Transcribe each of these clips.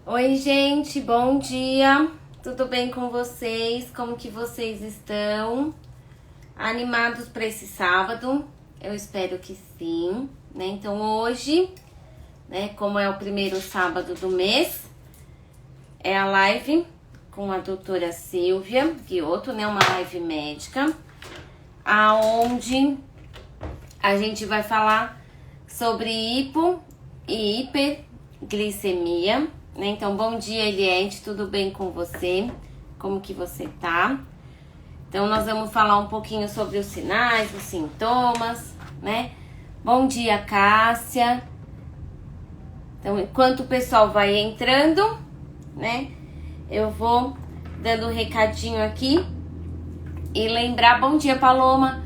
Oi, gente, bom dia. Tudo bem com vocês? Como que vocês estão? Animados para esse sábado? Eu espero que sim, né? Então hoje, né, como é o primeiro sábado do mês, é a live com a doutora Silvia Guiotto, né, uma live médica, aonde a gente vai falar sobre hipo e hiperglicemia, né? Então, bom dia, Eliette, tudo bem com você? Como que você tá? Então, nós vamos falar um pouquinho sobre os sinais, os sintomas, né? Bom dia, Cássia. Então, enquanto o pessoal vai entrando, né? Eu vou dando um recadinho aqui e lembrar, bom dia, Paloma,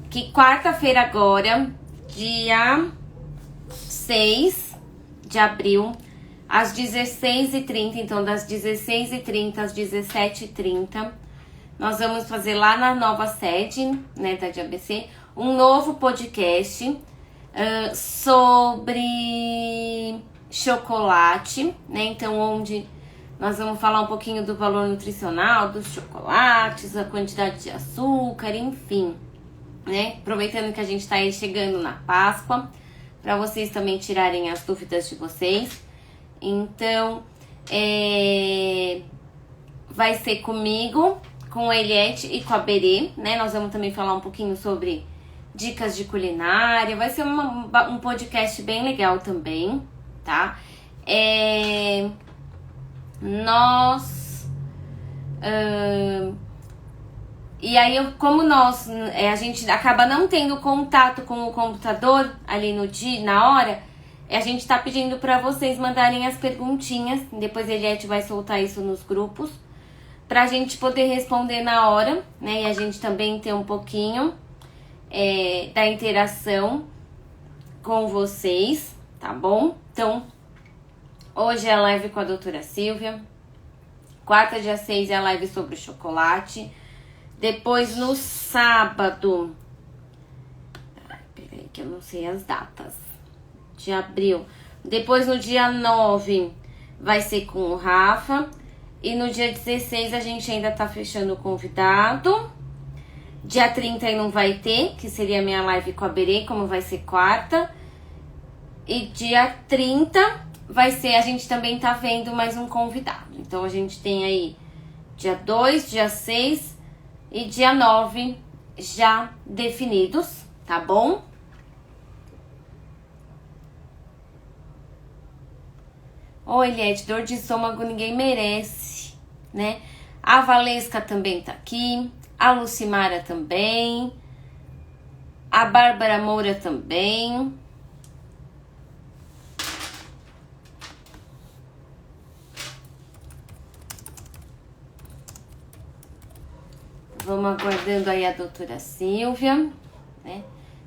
que quarta-feira agora, dia 6 de abril, às 16h30, então das 16h30 às 17h30, nós vamos fazer lá na nova sede, né, da DABC, um novo podcast sobre chocolate, né, então onde nós vamos falar um pouquinho do valor nutricional dos chocolates, a quantidade de açúcar, enfim, né, aproveitando que a gente tá aí chegando na Páscoa, para vocês também tirarem as dúvidas de vocês. Então, vai ser comigo, com a Eliette e com a Berê, né? Nós vamos também falar um pouquinho sobre dicas de culinária. Vai ser um podcast bem legal também, tá? Nós... E aí, como a gente acaba não tendo contato com o computador ali no dia, na hora, a gente tá pedindo para vocês mandarem as perguntinhas. Depois a Eliette vai soltar isso nos grupos, pra gente poder responder na hora, né? E a gente também ter um pouquinho da interação com vocês, tá bom? Então, hoje é a live com a doutora Silvia. Quarta, dia 6 é a live sobre o chocolate. Depois, no sábado... Peraí que eu não sei as datas. De abril. Depois, no dia 9, vai ser com o Rafa. E no dia 16, a gente ainda tá fechando o convidado. Dia 30 aí não vai ter, que seria a minha live com a Berê, como vai ser quarta. E dia 30 vai ser, a gente também tá vendo mais um convidado. Então, a gente tem aí dia 2, dia 6... e dia 9 já definidos, tá bom? Ô, Eliette, dor de estômago ninguém merece, né? A Valesca também tá aqui, a Lucimara também, a Bárbara Moura também. Vamos aguardando aí a doutora Silvia, né?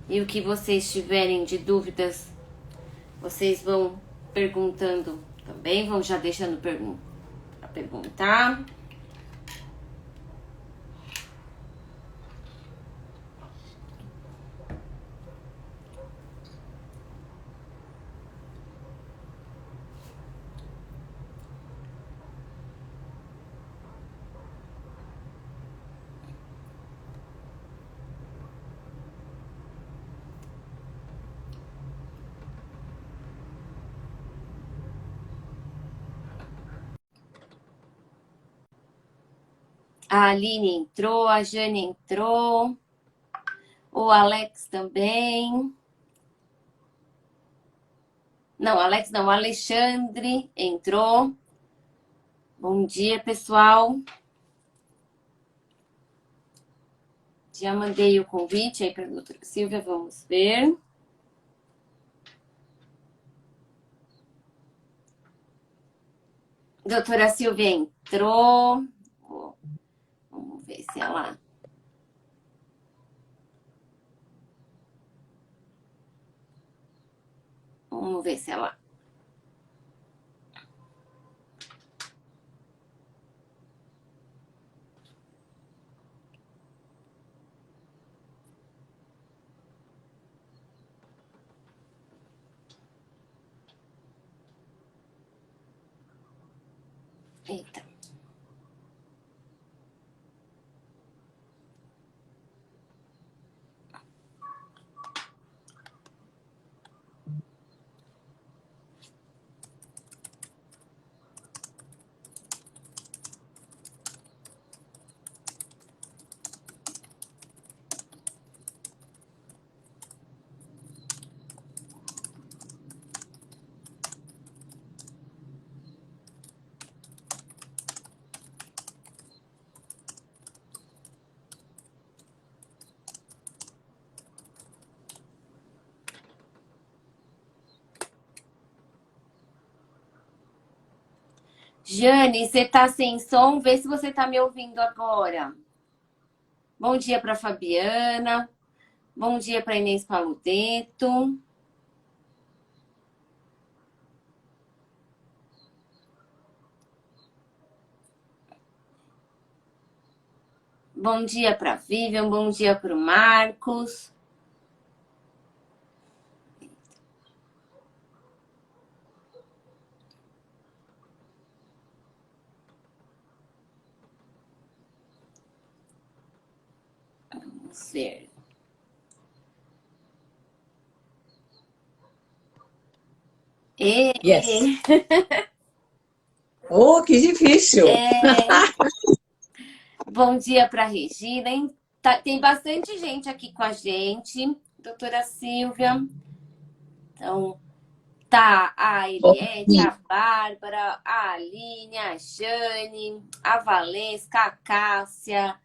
E o que vocês tiverem de dúvidas, vocês vão perguntando também, vão já deixando para perguntar. A Aline entrou, a Jane entrou, o Alex também. Não, Alex não, o Alexandre entrou. Bom dia, pessoal. Já mandei o convite aí para a doutora Silvia, vamos ver. Doutora Silvia entrou. Vamos ver se ela... Vamos ver se ela... Eita. Jane, você tá sem som? Vê se você tá me ouvindo agora. Bom dia para Fabiana. Bom dia para Inês Paludeto. Bom dia para Vivian. Bom dia para o Marcos. Vamos ver. Yes. Oh, que difícil! Bom dia para Regina, hein? Tem bastante gente aqui com a gente. Doutora Silvia. Então, tá a Bom Eliette, dia. a Bárbara, a Aline, a Jane, a Valesca, a Cássia,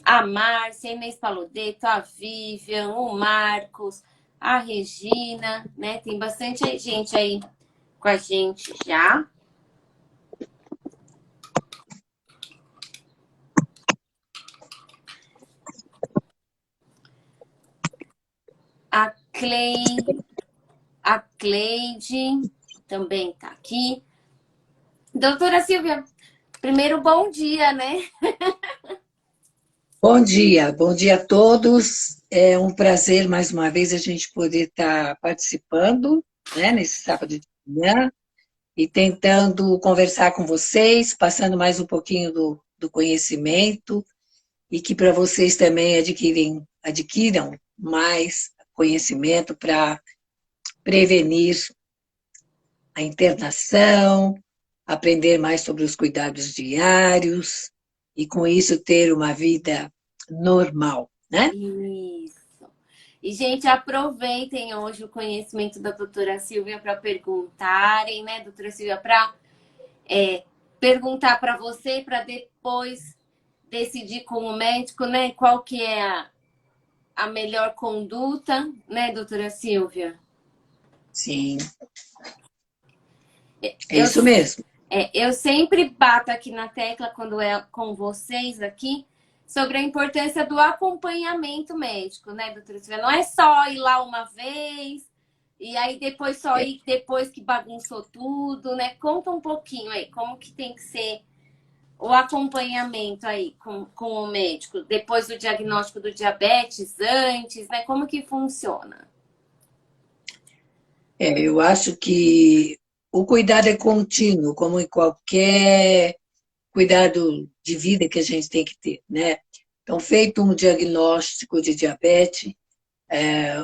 a Márcia, a Inês Paludeto, a Vivian, o Marcos, a Regina, né? Tem bastante gente aí com a gente já. A Cleide também tá aqui. Doutora Silvia, primeiro bom dia, né? Bom dia a todos. É um prazer mais uma vez a gente poder estar participando, né, nesse sábado de manhã e tentando conversar com vocês, passando mais um pouquinho do conhecimento e que para vocês também adquiram mais conhecimento para prevenir a internação, aprender mais sobre os cuidados diários e, com isso, ter uma vida normal, né? Isso. E, gente, aproveitem hoje o conhecimento da doutora Silvia para perguntarem, né, doutora Silvia, para perguntar para você, para depois decidir com o médico, né, qual que é a melhor conduta, né, doutora Silvia? Sim, é Eu, isso mesmo. eu sempre bato aqui na tecla, quando é com vocês aqui, sobre a importância do acompanhamento médico, né, doutora Silvia? Não é só ir lá uma vez e aí depois só É, ir depois que bagunçou tudo, né? Conta um pouquinho aí, como que tem que ser o acompanhamento aí com o médico, depois do diagnóstico do diabetes, antes, né? Como que funciona? eu acho que o cuidado é contínuo, como em qualquer cuidado de vida que a gente tem que ter, né? Então, feito um diagnóstico de diabetes,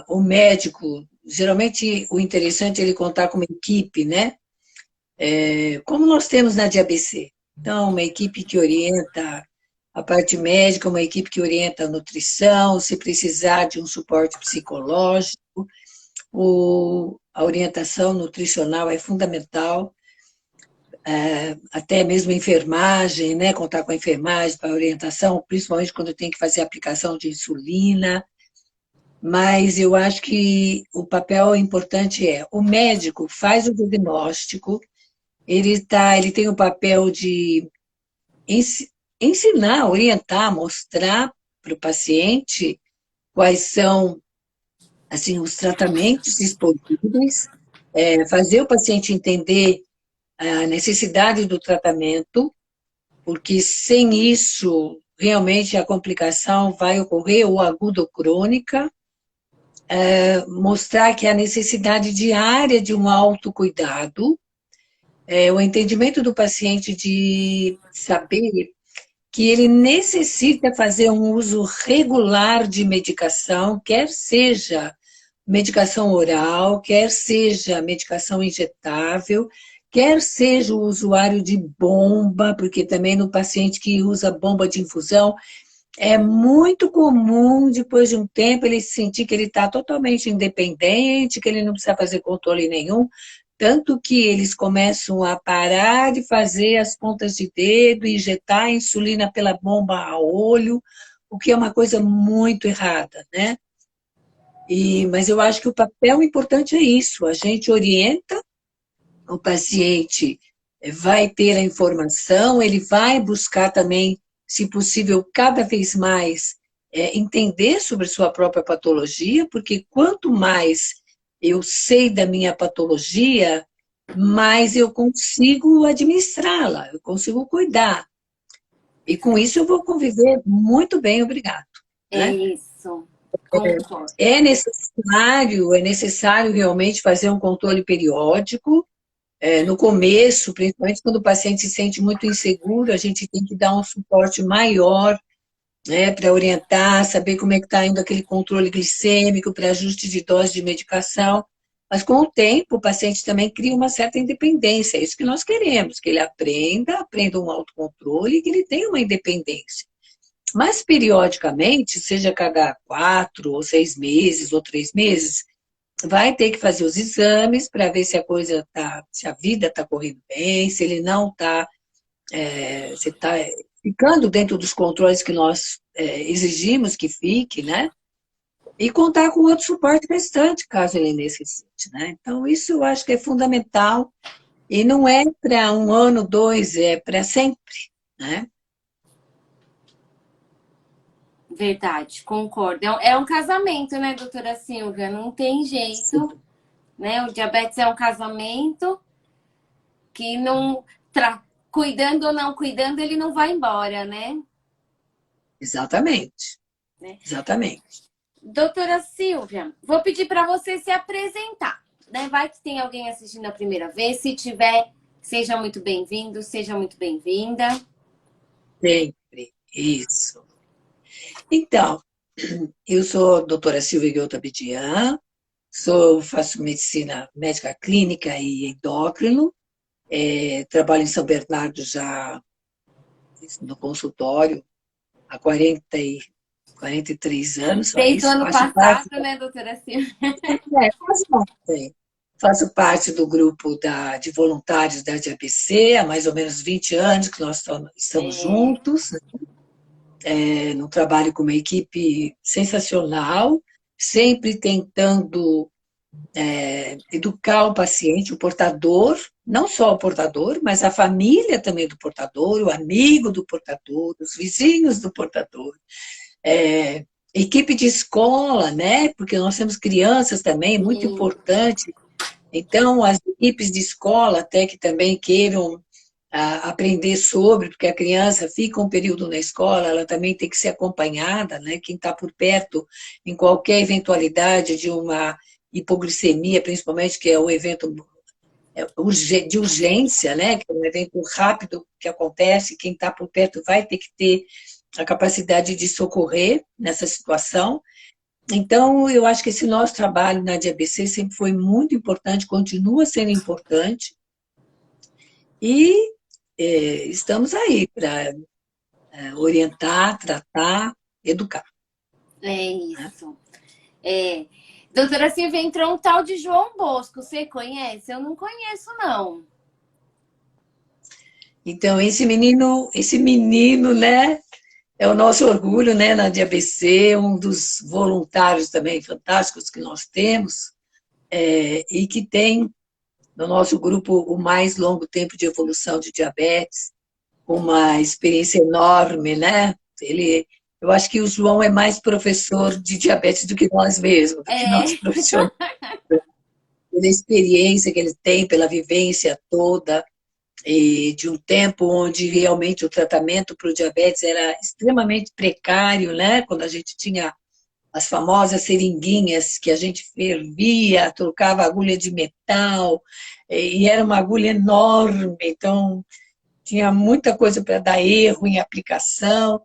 o médico, geralmente o interessante é ele contar com uma equipe, né? Como nós temos na DABC. Então, uma equipe que orienta a parte médica, uma equipe que orienta a nutrição, se precisar de um suporte psicológico, a orientação nutricional é fundamental, até mesmo a enfermagem, né? Contar com a enfermagem para orientação, principalmente quando tem que fazer aplicação de insulina. Mas eu acho que o papel importante é o médico faz o diagnóstico, ele tem o papel de ensinar, orientar, mostrar para o paciente quais são assim os tratamentos disponíveis, fazer o paciente entender a necessidade do tratamento, porque sem isso realmente a complicação vai ocorrer, ou aguda ou crônica, mostrar que há necessidade diária de um autocuidado, o entendimento do paciente de saber que ele necessita fazer um uso regular de medicação, quer seja medicação oral, quer seja medicação injetável, quer seja o usuário de bomba, porque também no paciente que usa bomba de infusão, é muito comum, depois de um tempo, ele sentir que ele está totalmente independente, que ele não precisa fazer controle nenhum, tanto que eles começam a parar de fazer as pontas de dedo, injetar a insulina pela bomba a olho, o que é uma coisa muito errada, né? Mas eu acho que o papel importante é isso, a gente orienta, o paciente vai ter a informação, ele vai buscar também, se possível, cada vez mais entender sobre sua própria patologia, porque quanto mais eu sei da minha patologia, mais eu consigo administrá-la, eu consigo cuidar. E com isso eu vou conviver muito bem, obrigado. É Né? isso, concordo. É necessário realmente fazer um controle periódico. No começo, principalmente quando o paciente se sente muito inseguro, a gente tem que dar um suporte maior, né, para orientar, saber como é que está indo aquele controle glicêmico, para ajuste de dose de medicação. Mas com o tempo, o paciente também cria uma certa independência. É isso que nós queremos, que ele aprenda um autocontrole e que ele tenha uma independência. Mas, periodicamente, seja cada 4 ou 6 meses ou 3 meses, vai ter que fazer os exames para ver se a coisa tá, se a vida está correndo bem, se ele não está, se está ficando dentro dos controles que nós exigimos que fique, né? E contar com outro suporte restante, caso ele necessite, né? Então, isso eu acho que é fundamental e não é para um ano, dois, é para sempre, né? Verdade, concordo. É um casamento, né, doutora Silvia? Não tem jeito, né? O diabetes é um casamento que não. Cuidando ou não cuidando, ele não vai embora, né? Exatamente, Né? exatamente. Doutora Silvia, vou pedir para você se apresentar, né? Vai que tem alguém assistindo a primeira vez. Se tiver, seja muito bem-vindo, seja muito bem-vinda. Sempre, isso. Então, eu sou a doutora Silvia Guiota Bedian, faço medicina médica clínica e endócrino, trabalho em São Bernardo já no consultório há 43 anos, só Desde o isso, ano faço parte, passado, né, doutora Silvia? faço parte do grupo de voluntários da DAPC, há mais ou menos 20 anos que nós estamos É, juntos, no trabalho com uma equipe sensacional, sempre tentando educar o paciente, o portador, não só o portador, mas a família também do portador, o amigo do portador, os vizinhos do portador, equipe de escola, né? Porque nós temos crianças também, muito sim. importante. Então, as equipes de escola, até que também queiram aprender sobre, porque a criança fica um período na escola, ela também tem que ser acompanhada, né? Quem está por perto, em qualquer eventualidade de uma hipoglicemia, principalmente, que é o evento de urgência, né? Que é um evento rápido que acontece, quem está por perto vai ter que ter a capacidade de socorrer nessa situação. Então, eu acho que esse nosso trabalho na DABC sempre foi muito importante, continua sendo importante, e estamos aí para orientar, tratar, educar. É Né? isso. É. Doutora Silvia, entrou um tal de João Bosco. Você conhece? Eu não conheço, não. Então, esse menino, né, é o nosso orgulho, né, na DABC, um dos voluntários também fantásticos que nós temos, e que tem no nosso grupo o mais longo tempo de evolução de diabetes, uma experiência enorme, né? Eu acho que o João é mais professor de diabetes do que nós mesmos, do que nós É, profissionais. Pela experiência que ele tem, pela vivência toda, e de um tempo onde realmente o tratamento para o diabetes era extremamente precário, né? Quando a gente tinha as famosas seringuinhas que a gente fervia, trocava agulha de metal, e era uma agulha enorme, então tinha muita coisa para dar erro em aplicação.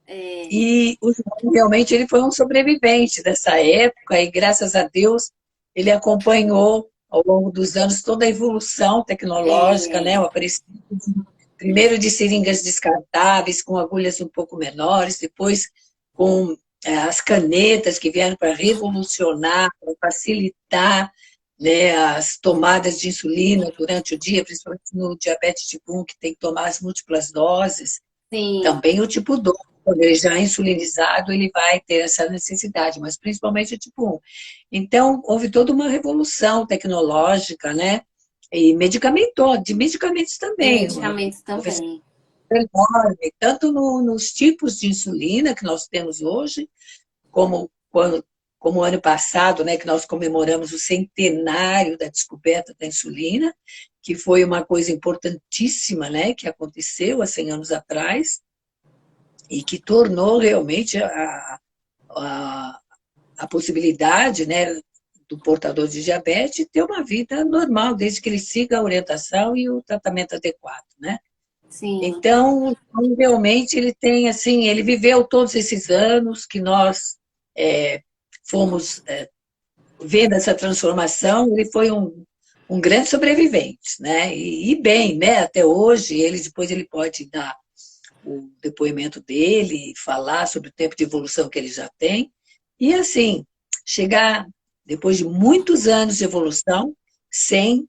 É, E o João, realmente, ele foi um sobrevivente dessa época e, graças a Deus, ele acompanhou ao longo dos anos toda a evolução tecnológica, né? é, O aparecimento primeiro de seringas descartáveis com agulhas um pouco menores, depois com as canetas que vieram para revolucionar, para facilitar, né, as tomadas de insulina durante o dia, principalmente no diabetes tipo 1, que tem que tomar as múltiplas doses. sim, Também o tipo 2, quando ele já é insulinizado, ele vai ter essa necessidade, mas principalmente o tipo 1. Então, houve toda uma revolução tecnológica, né? E de medicamentos de também. medicamentos Houve essa também. enorme, tanto nos tipos de insulina que nós temos hoje, como ano passado, né, que nós comemoramos o centenário da descoberta da insulina, que foi uma coisa importantíssima, né, que aconteceu há 100 anos atrás, e que tornou realmente a, a possibilidade, né, do portador de diabetes ter uma vida normal, desde que ele siga a orientação e o tratamento adequado, né? Sim. Então, realmente ele tem assim, ele viveu todos esses anos que nós fomos vendo essa transformação, ele foi um grande sobrevivente, né? E bem, né? Até hoje, depois ele pode dar o depoimento dele, falar sobre o tempo de evolução que ele já tem, e assim, chegar depois de muitos anos de evolução sem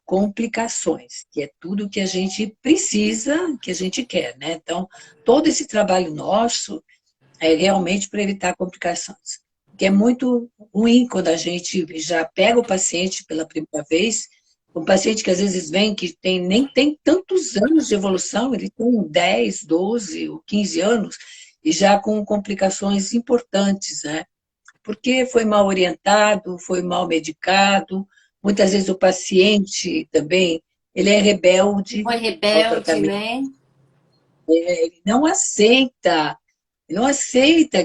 complicações, que é tudo que a gente precisa, que a gente quer, né? Então, todo esse trabalho nosso é realmente para evitar complicações. Que é muito ruim quando a gente já pega o paciente pela primeira vez, um paciente que às vezes vem, que nem tem tantos anos de evolução, ele tem 10, 12 ou 15 anos, e já com complicações importantes, né? Porque foi mal orientado, foi mal medicado, muitas vezes o paciente também, ele é rebelde Foi ao rebelde, tratamento, né? ele não aceita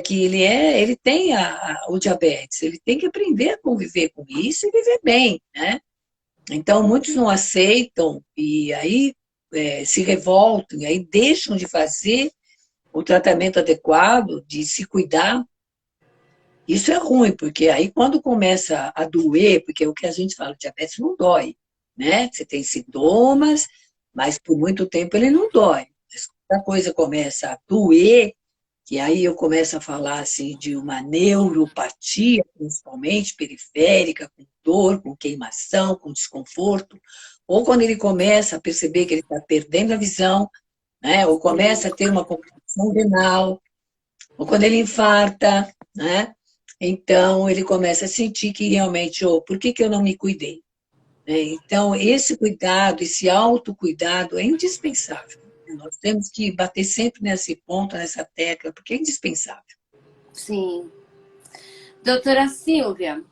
que ele tem o diabetes, ele tem que aprender a conviver com isso e viver bem, né? Então, muitos não aceitam e aí se revoltam, e aí deixam de fazer o tratamento adequado, de se cuidar. Isso é ruim, porque aí quando começa a doer, porque é o que a gente fala, o diabetes não dói, né? Você tem sintomas, mas por muito tempo ele não dói. Mas quando a coisa começa a doer, que aí eu começo a falar assim de uma neuropatia, principalmente periférica, com dor, com queimação, com desconforto, ou quando ele começa a perceber que ele está perdendo a visão, né? Ou Sim. começa a ter uma complicação renal, ou quando ele infarta, né? Então ele começa a sentir que realmente, oh, por que eu não me cuidei? Então, esse cuidado, esse autocuidado é indispensável. Nós temos que bater sempre nesse ponto, nessa tecla, porque é indispensável. Sim. Doutora Silvia,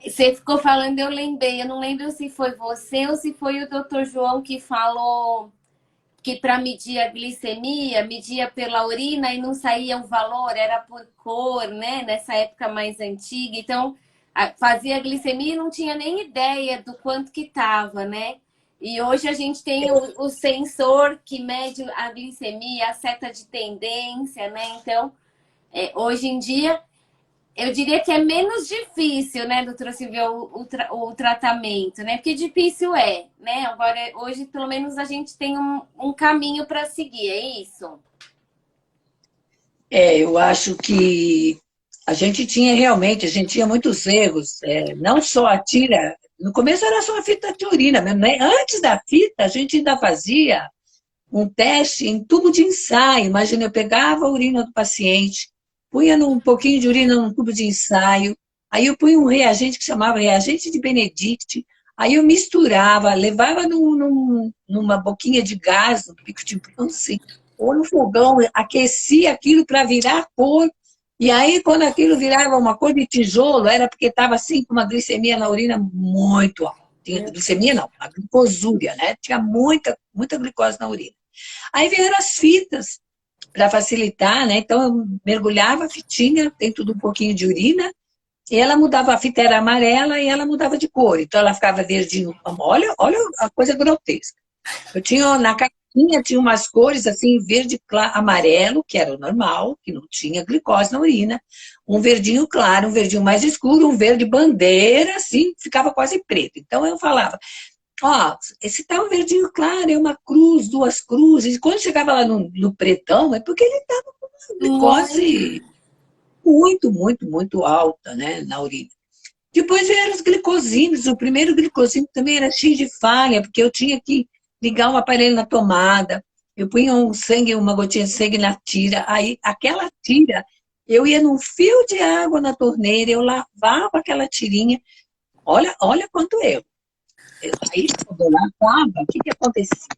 você ficou falando, eu lembrei, eu não lembro se foi você ou se foi o doutor João que falou que para medir a glicemia, media pela urina e não saía o valor, era por cor, né? Nessa época mais antiga. Então, fazia a glicemia e não tinha nem ideia do quanto que estava, né? E hoje a gente tem o sensor que mede a glicemia, a seta de tendência, né? Então, hoje em dia, eu diria que é menos difícil, né, doutora Silvia, o tratamento, né? Porque difícil né? Agora, hoje, pelo menos, a gente tem um caminho para seguir, é isso? Eu acho que a gente tinha muitos erros, não só a tira, no começo era só a fita de urina mesmo, né? Antes da fita, a gente ainda fazia um teste em tubo de ensaio. Imagina, eu pegava a urina do paciente, punha um pouquinho de urina num tubo de ensaio, aí eu punha um reagente que chamava reagente de Benedict, aí eu misturava, levava numa boquinha de gás, no pico de Bunsen, ou no fogão, aquecia aquilo para virar cor, e aí quando aquilo virava uma cor de tijolo, era porque estava assim com uma glicemia na urina muito alta. Meu Glicemia Deus. não, a glicosúria, né? Tinha muita, muita glicose na urina. Aí vieram as fitas. para facilitar, né? Então eu mergulhava a fitinha dentro de um pouquinho de urina e ela mudava, a fita era amarela e ela mudava de cor. Então ela ficava verdinho. Olha a coisa grotesca. Eu tinha na caixinha tinha umas cores assim, verde claro, amarelo, que era o normal, que não tinha glicose na urina, um verdinho claro, um verdinho mais escuro, um verde bandeira, assim, ficava quase preto. Então eu falava, ó, esse tá um verdinho claro, é uma cruz, duas cruzes. E quando chegava lá no pretão, é porque ele estava com uma Muito. glicose muito alta, né, na urina. Depois vieram os glicosímetros. O primeiro glicosímetro também era cheio de falha, porque eu tinha que ligar um aparelho na tomada. Eu punha um sangue, uma gotinha de sangue na tira. Aí, aquela tira, eu ia num fio de água na torneira, eu lavava aquela tirinha. Olha quanto eu. Aí, quando eu lavava, o que acontecia?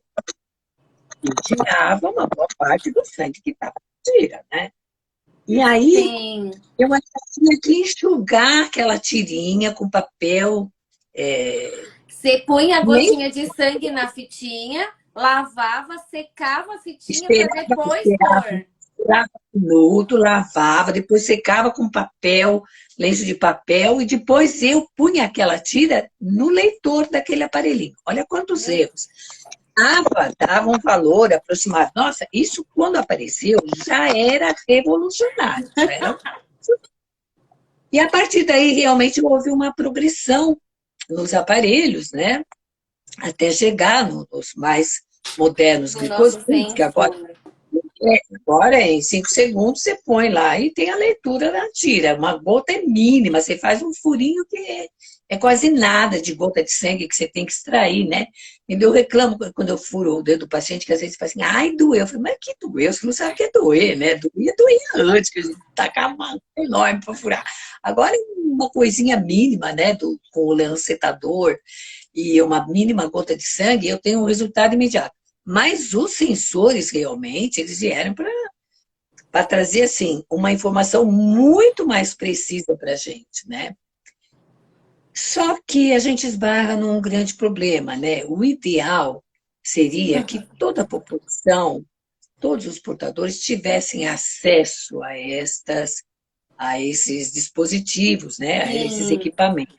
Eu tirava uma boa parte do sangue que estava na tira, né? E aí, Sim. eu ainda tinha que enxugar aquela tirinha com papel. é, Você põe a Nem gotinha de sangue na fitinha, lavava, secava a fitinha para esperava, depois esperava, pôr. esperava um minuto, lavava, depois secava com papel, lenço de papel, e depois eu punha aquela tira no leitor daquele aparelhinho. Olha quantos erros. Dava um valor aproximado. Nossa, isso quando apareceu já era revolucionário. Já era... E a partir daí realmente houve uma progressão nos aparelhos, né? Até chegar nos mais modernos O nosso glicosímetros, que sensor. agora em 5 segundos você põe lá e tem a leitura da tira. Uma gota é mínima, você faz um furinho que é quase nada de gota de sangue que você tem que extrair, né? E eu reclamo quando eu furo o dedo do paciente, que às vezes fala assim, ai, doeu. Eu falei, mas que doeu? Você não sabe o que é doer, né? Doía antes, que a gente tacar uma enorme para furar. Agora, uma coisinha mínima, né, com o lancetador e uma mínima gota de sangue, eu tenho um resultado imediato. Mas os sensores, realmente, eles vieram para trazer, assim, uma informação muito mais precisa para a gente, né? Só que a gente esbarra num grande problema, né? O ideal seria que toda a população, todos os portadores tivessem acesso a esses dispositivos, né? A esses Sim. equipamentos.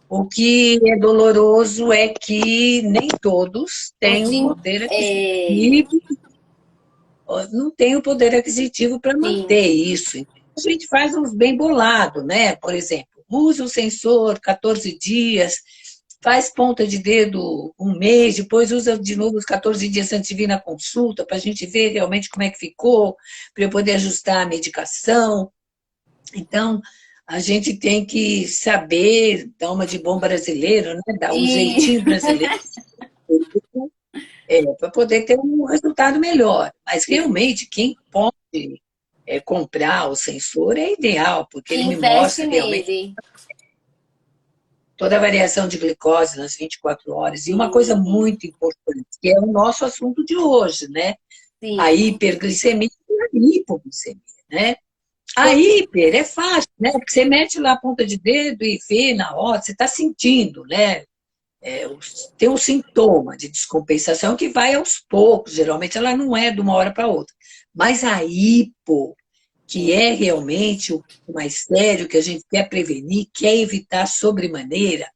O que é doloroso é que nem todos O têm o Jim, poder é, aquisitivo, não têm o poder aquisitivo para sim. manter isso. Então, a gente faz uns bem bolados, né? Por exemplo, usa o sensor 14 dias, faz ponta de dedo um mês, depois usa de novo os 14 dias antes de vir na consulta, para a gente ver realmente como é que ficou, para eu poder ajustar a medicação. Então, a gente tem que saber dar uma de bom brasileiro, né? Dar um E jeitinho brasileiro para poder ter um resultado melhor. Mas realmente, quem pode comprar o sensor é ideal, porque ele me investe mostra realmente nele. toda a variação de glicose nas 24 horas. E uma coisa Sim, muito importante, que é o nosso assunto de hoje, né? A sim. hiperglicemia e a hipoglicemia, né? A hiper é fácil, né? Porque você mete lá a ponta de dedo e vê na hora, você está sentindo, né? Tem um sintoma de descompensação que vai aos poucos, geralmente ela não é de uma hora para outra. Mas a hipo, que É. é realmente o mais sério, que a gente quer prevenir, quer evitar sobremaneira,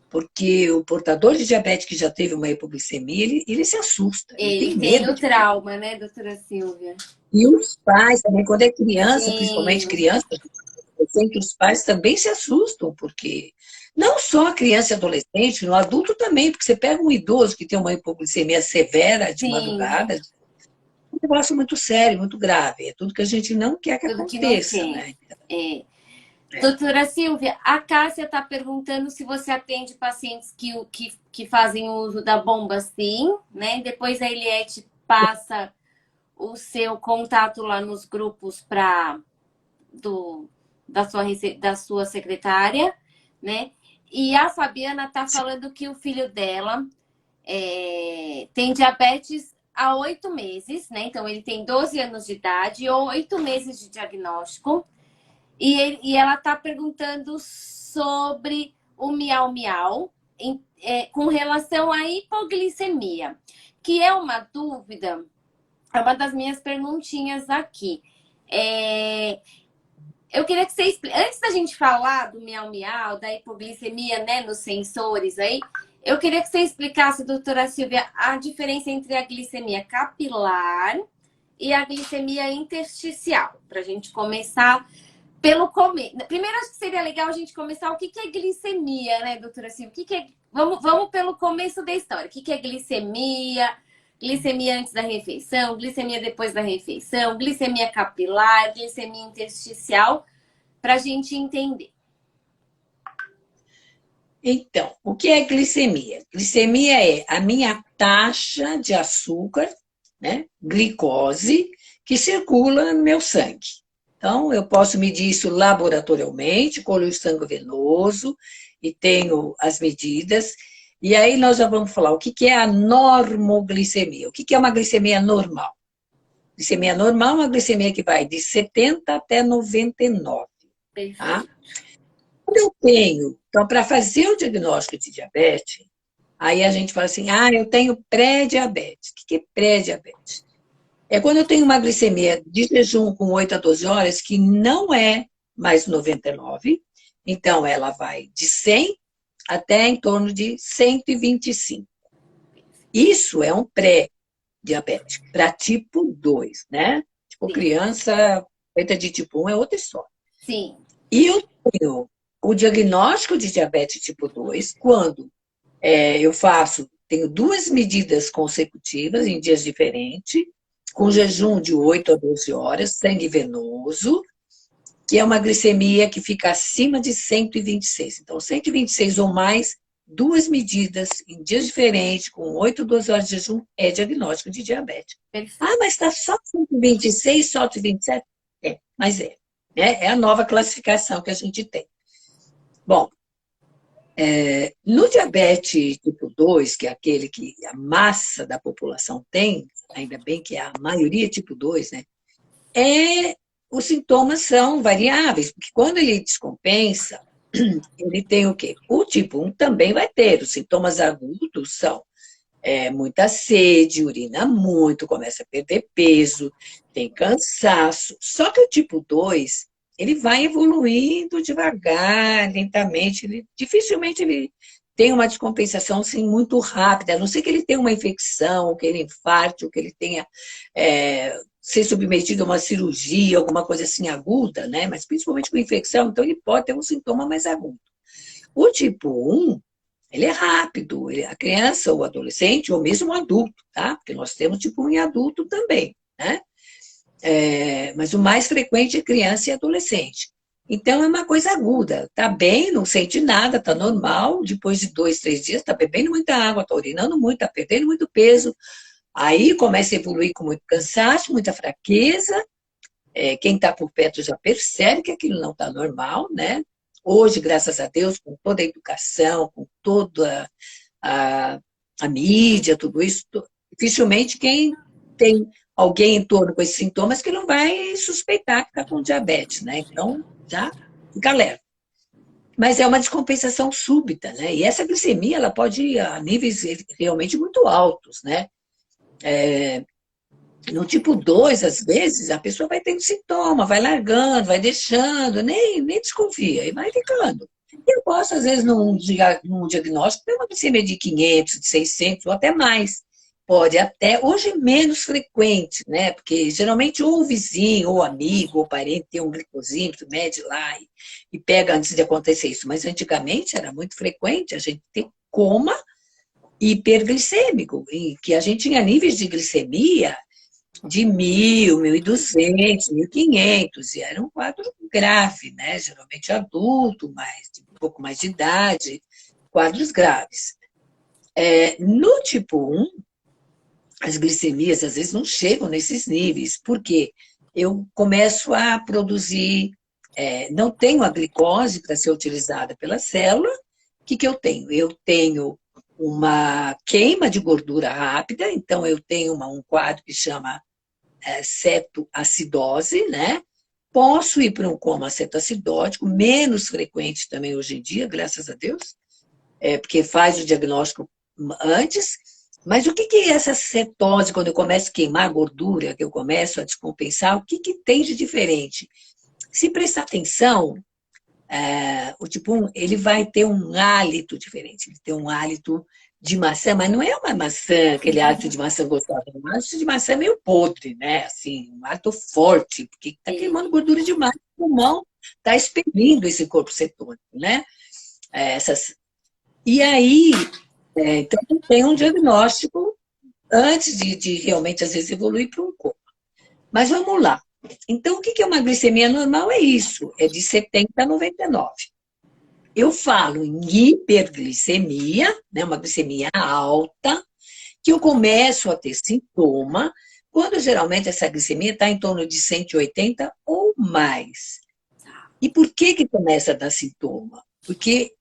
porque o portador de diabetes que já teve uma hipoglicemia, ele se assusta, ele Ele tem tem medo o de ver. trauma, né, doutora Silvia? E os pais também, quando é criança, principalmente Sim, criança, eu sei que os pais também se assustam, porque não só a criança e adolescente, no adulto também, porque você pega um idoso que tem uma hipoglicemia severa de sim. madrugada, é um negócio muito sério, muito grave. É tudo que a gente não quer que Tudo que não aconteça, quer. né? É. Doutora Silvia, a Cássia está perguntando se você atende pacientes que fazem uso da bomba, sim, né? Depois a Eliette passa o seu contato lá nos grupos do, da sua secretária, né? E a Fabiana está falando que o filho dela tem diabetes há 8 meses, né? Então ele tem 12 anos de idade, 8 meses de diagnóstico. E ela está perguntando sobre o miau miau com relação à hipoglicemia, que é uma dúvida é uma das minhas perguntinhas aqui. É, eu queria que você antes da gente falar do miau-miau, da hipoglicemia, né, nos sensores aí, eu queria que você explicasse, doutora Silvia, a diferença entre a glicemia capilar e a glicemia intersticial, para a gente começar pelo começo. Primeiro, acho que seria legal a gente começar o que é glicemia, né, doutora Silvia? O que é... vamos pelo começo da história. O que é glicemia? Glicemia antes da refeição, glicemia depois da refeição, glicemia capilar, glicemia intersticial, para a gente entender. Então, o que é glicemia? Glicemia é a minha taxa de açúcar, né, glicose, que circula no meu sangue. Então, eu posso medir isso laboratorialmente, colho o sangue venoso e tenho as medidas. E aí nós já vamos falar o que é a normoglicemia. O que é uma glicemia normal? Glicemia normal é uma glicemia que vai de 70 até 99. Tá? Quando eu tenho, então, para fazer o diagnóstico de diabetes, aí a gente fala assim, eu tenho pré-diabetes. O que é pré-diabetes? É quando eu tenho uma glicemia de jejum com 8 a 12 horas, que não é mais 99, então ela vai de 100 até em torno de 125. Isso é um pré-diabético, para tipo 2, né? Tipo, criança feita de tipo 1 é outra história. Sim. E eu tenho o diagnóstico de diabetes tipo 2 quando eu tenho 2 medidas consecutivas em dias diferentes, com jejum de 8 a 12 horas, sangue venoso, que é uma glicemia que fica acima de 126. Então, 126 ou mais, 2 medidas em dias diferentes, com 8 a 12 horas de jejum, é diagnóstico de diabetes. Perfeito. Mas está só 126, só 127? Mas é. É a nova classificação que a gente tem. Bom, no diabetes tipo 2, que é aquele que a massa da população tem, ainda bem que é a maioria tipo 2, né? Os sintomas são variáveis, porque quando ele descompensa, ele tem o quê? O tipo 1 também vai ter. Os sintomas agudos são muita sede, urina muito, começa a perder peso, tem cansaço. Só que o tipo 2, ele vai evoluindo devagar, lentamente. Dificilmente ele tem uma descompensação assim, muito rápida, a não ser que ele tenha uma infecção, ou que ele infarte, ou que ele tenha ser submetido a uma cirurgia, alguma coisa assim aguda, né? Mas principalmente com infecção, então ele pode ter um sintoma mais agudo. O tipo 1, ele é rápido, a criança, ou adolescente, ou mesmo o adulto, tá? Porque nós temos tipo 1 em adulto também, né? Mas o mais frequente é criança e adolescente. Então, é uma coisa aguda. Tá bem, não sente nada, tá normal. Depois de 2, 3 dias, tá bebendo muita água, tá urinando muito, tá perdendo muito peso. Aí começa a evoluir com muito cansaço, muita fraqueza. Quem está por perto já percebe que aquilo não está normal, né? Hoje, graças a Deus, com toda a educação, com toda a mídia, tudo isso, dificilmente quem tem alguém em torno com esses sintomas que não vai suspeitar que está com diabetes, né? Então, já fica alerta. Mas é uma descompensação súbita, né? E essa glicemia, ela pode ir a níveis realmente muito altos, né? No tipo 2, às vezes, a pessoa vai tendo sintoma, vai largando, vai deixando, nem desconfia, e vai ficando. Eu posso, às vezes, num diagnóstico, ter uma glicemia de 500, de 600, ou até mais. Pode até, hoje menos frequente, né? Porque geralmente ou o vizinho, ou amigo, ou parente tem um glicosímetro, mede lá e pega antes de acontecer isso. Mas antigamente era muito frequente a gente ter coma hiperglicêmico, em que a gente tinha níveis de glicemia de 1.000, 1.200, 1.500, e era um quadro grave, né? Geralmente adulto, um pouco mais de idade, quadros graves. No tipo 1, as glicemias às vezes não chegam nesses níveis, porque eu começo a produzir, não tenho a glicose para ser utilizada pela célula. O que eu tenho? Eu tenho uma queima de gordura rápida, então eu tenho um quadro que chama cetoacidose, né? Posso ir para um coma cetoacidótico, menos frequente também hoje em dia, graças a Deus, porque faz o diagnóstico antes, Mas o que é essa cetose, quando eu começo a queimar a gordura, que eu começo a descompensar, o que tem de diferente? Se prestar atenção, o tipo 1, ele vai ter um hálito diferente, ele tem um hálito de maçã, mas não é uma maçã, aquele hálito de maçã gostosa, é um hálito de maçã meio podre, né? Assim, um hálito forte, porque está queimando gordura demais, o pulmão está expelindo esse corpo cetônico, né? Essas... E aí, então, tem um diagnóstico antes de realmente, às vezes, evoluir para um coma. Mas vamos lá. Então, o que é uma glicemia normal? É isso, é de 70 a 99. Eu falo em hiperglicemia, né, uma glicemia alta, que eu começo a ter sintoma, quando geralmente essa glicemia está em torno de 180 ou mais. E por que começa a dar sintoma? Porque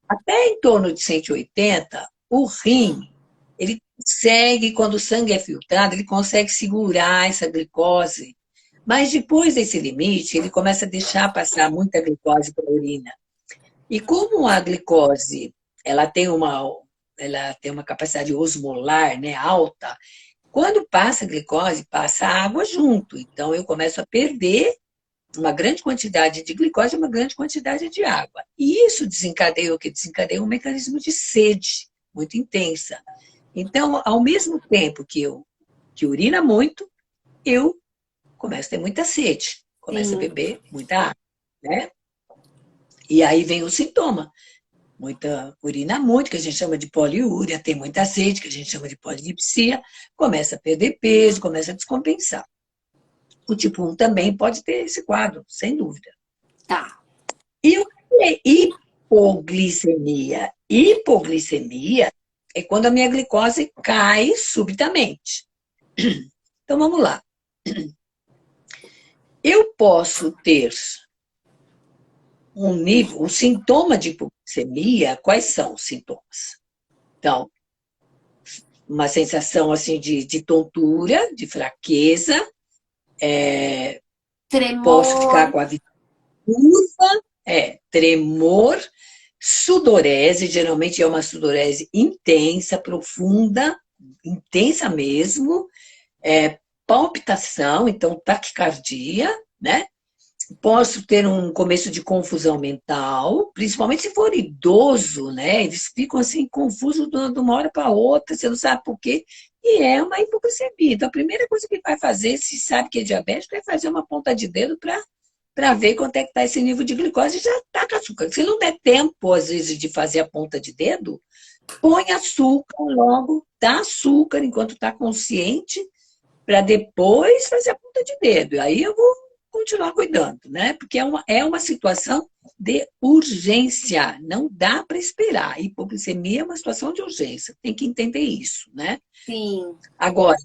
até em torno de 180, o rim, ele consegue, quando o sangue é filtrado, ele consegue segurar essa glicose. Mas depois desse limite, ele começa a deixar passar muita glicose para a urina. E como a glicose ela tem uma capacidade osmolar, né, alta, quando passa a glicose, passa a água junto. Então, eu começo a perder uma grande quantidade de glicose e uma grande quantidade de água. E isso desencadeia o que? Desencadeia um mecanismo de sede muito intensa. Então, ao mesmo tempo que urina muito, eu começo a ter muita sede, começo a beber muita água, né? E aí vem o sintoma. Muita urina muito, que a gente chama de poliúria, tem muita sede, que a gente chama de polidipsia, começa a perder peso, começa a descompensar. O tipo 1 também pode ter esse quadro, sem dúvida. Tá. E o que é hipoglicemia? Hipoglicemia é quando a minha glicose cai subitamente. Então, vamos lá. Eu posso ter um sintoma de hipoglicemia. Quais são os sintomas? Então, uma sensação assim de tontura, de fraqueza, Tremor. posso ficar com a vida curva, tremor, sudorese, geralmente é uma sudorese intensa, profunda, intensa mesmo, palpitação, então taquicardia, né? Posso ter um começo de confusão mental, principalmente se for idoso, né? Eles ficam assim confusos de uma hora para outra, você não sabe por quê, e é uma hipoglicemia. Então, a primeira coisa que vai fazer, se sabe que é diabético, é fazer uma ponta de dedo para ver quanto é que está esse nível de glicose e já está com açúcar. Se não der tempo, às vezes, de fazer a ponta de dedo, põe açúcar logo, dá açúcar enquanto está consciente, para depois fazer a ponta de dedo. Aí eu vou continuar cuidando, né? Porque é uma situação de urgência, não dá para esperar. Hipoglicemia é uma situação de urgência, tem que entender isso, né? Sim. Agora,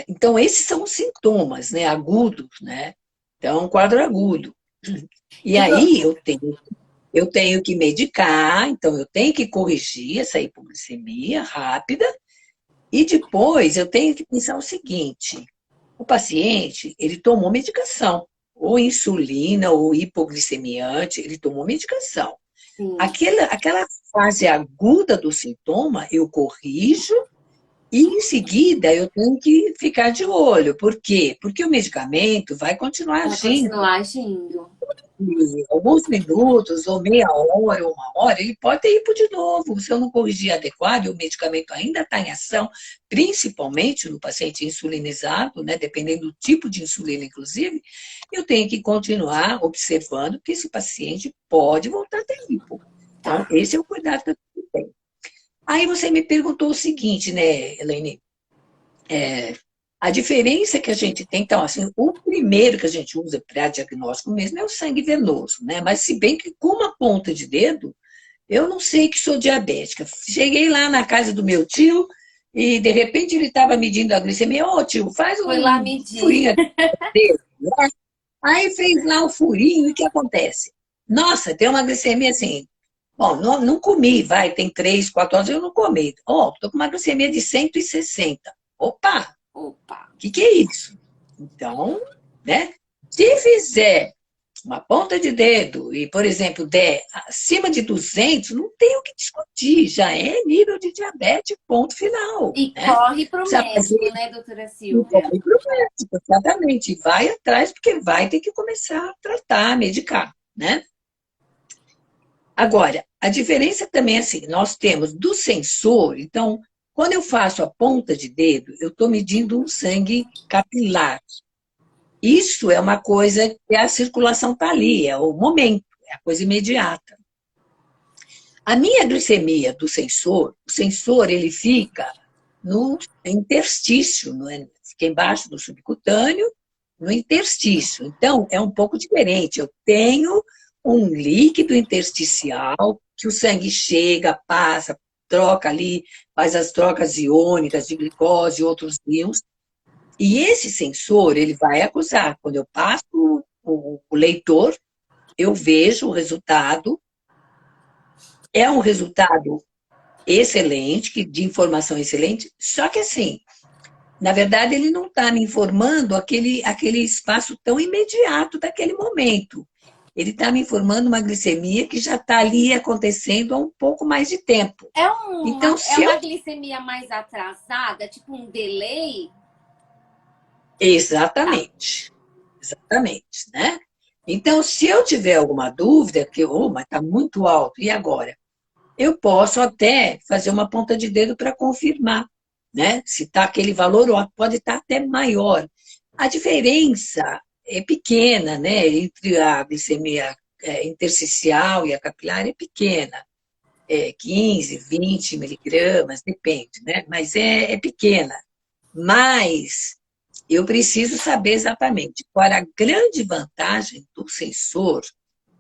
então esses são os sintomas, né? Agudos, né? Então, um quadro agudo. E aí eu tenho que medicar, então eu tenho que corrigir essa hipoglicemia rápida, e depois eu tenho que pensar o seguinte: o paciente, ele tomou medicação, ou insulina, ou hipoglicemiante, ele tomou medicação. Aquela fase aguda do sintoma, eu corrijo, e em seguida eu tenho que ficar de olho. Por quê? Porque o medicamento vai continuar agindo. Vai continuar agindo. Alguns minutos, ou meia hora, ou uma hora, ele pode ter ido de novo. Se eu não corrigir adequado, e o medicamento ainda está em ação, principalmente no paciente insulinizado, né, dependendo do tipo de insulina, inclusive, eu tenho que continuar observando que esse paciente pode voltar a ter hipo. Então, esse é o cuidado que eu tenho. Aí você me perguntou o seguinte, né, Elaine? A diferença que a gente tem, então, assim, o primeiro que a gente usa para diagnóstico mesmo é o sangue venoso, né? Mas se bem que com uma ponta de dedo, eu não sei que sou diabética. Cheguei lá na casa do meu tio e, de repente, ele estava medindo a glicemia. Ô, tio, faz um furinho aqui. Aí fez lá o furinho e o que acontece? Nossa, tem uma glicemia assim. Bom, não comi, tem 3, 4 horas, eu não comi. Estou com uma glicemia de 160. Opa! O que é isso? Então, né? Se fizer uma ponta de dedo, e, por exemplo, der acima de 200, não tem o que discutir, já é nível de diabetes, ponto final, E né? corre pro Precisa médico, fazer né, doutora e Silvia? corre para o médico, exatamente, e vai atrás, porque vai ter que começar a tratar, medicar, né? Agora, a diferença também é assim, nós temos do sensor, então, quando eu faço a ponta de dedo, eu estou medindo um sangue capilar. Isso é uma coisa que a circulação está ali, é o momento, é a coisa imediata. A minha glicemia do sensor, o sensor ele fica no interstício, fica embaixo do subcutâneo, no interstício. Então, é um pouco diferente. Eu tenho um líquido intersticial que o sangue chega, passa, troca ali, faz as trocas iônicas de glicose e outros íons. E esse sensor, ele vai acusar. Quando eu passo o leitor, eu vejo o resultado. É um resultado excelente, de informação excelente, só que assim, na verdade, ele não está me informando aquele espaço tão imediato daquele momento. Ele está me informando uma glicemia que já está ali acontecendo há um pouco mais de tempo. Então, É se eu. uma glicemia mais atrasada, tipo um delay? Tá. Exatamente, exatamente, né? Então, se eu tiver alguma dúvida, que, mas está muito alto, e agora? Eu posso até fazer uma ponta de dedo para confirmar, né? Se está aquele valor, ou pode estar até maior. A diferença é pequena, né? Entre a glicemia intersticial e a capilar é pequena. 15, 20 miligramas, depende, né? Mas é pequena. Mas eu preciso saber exatamente qual a grande vantagem do sensor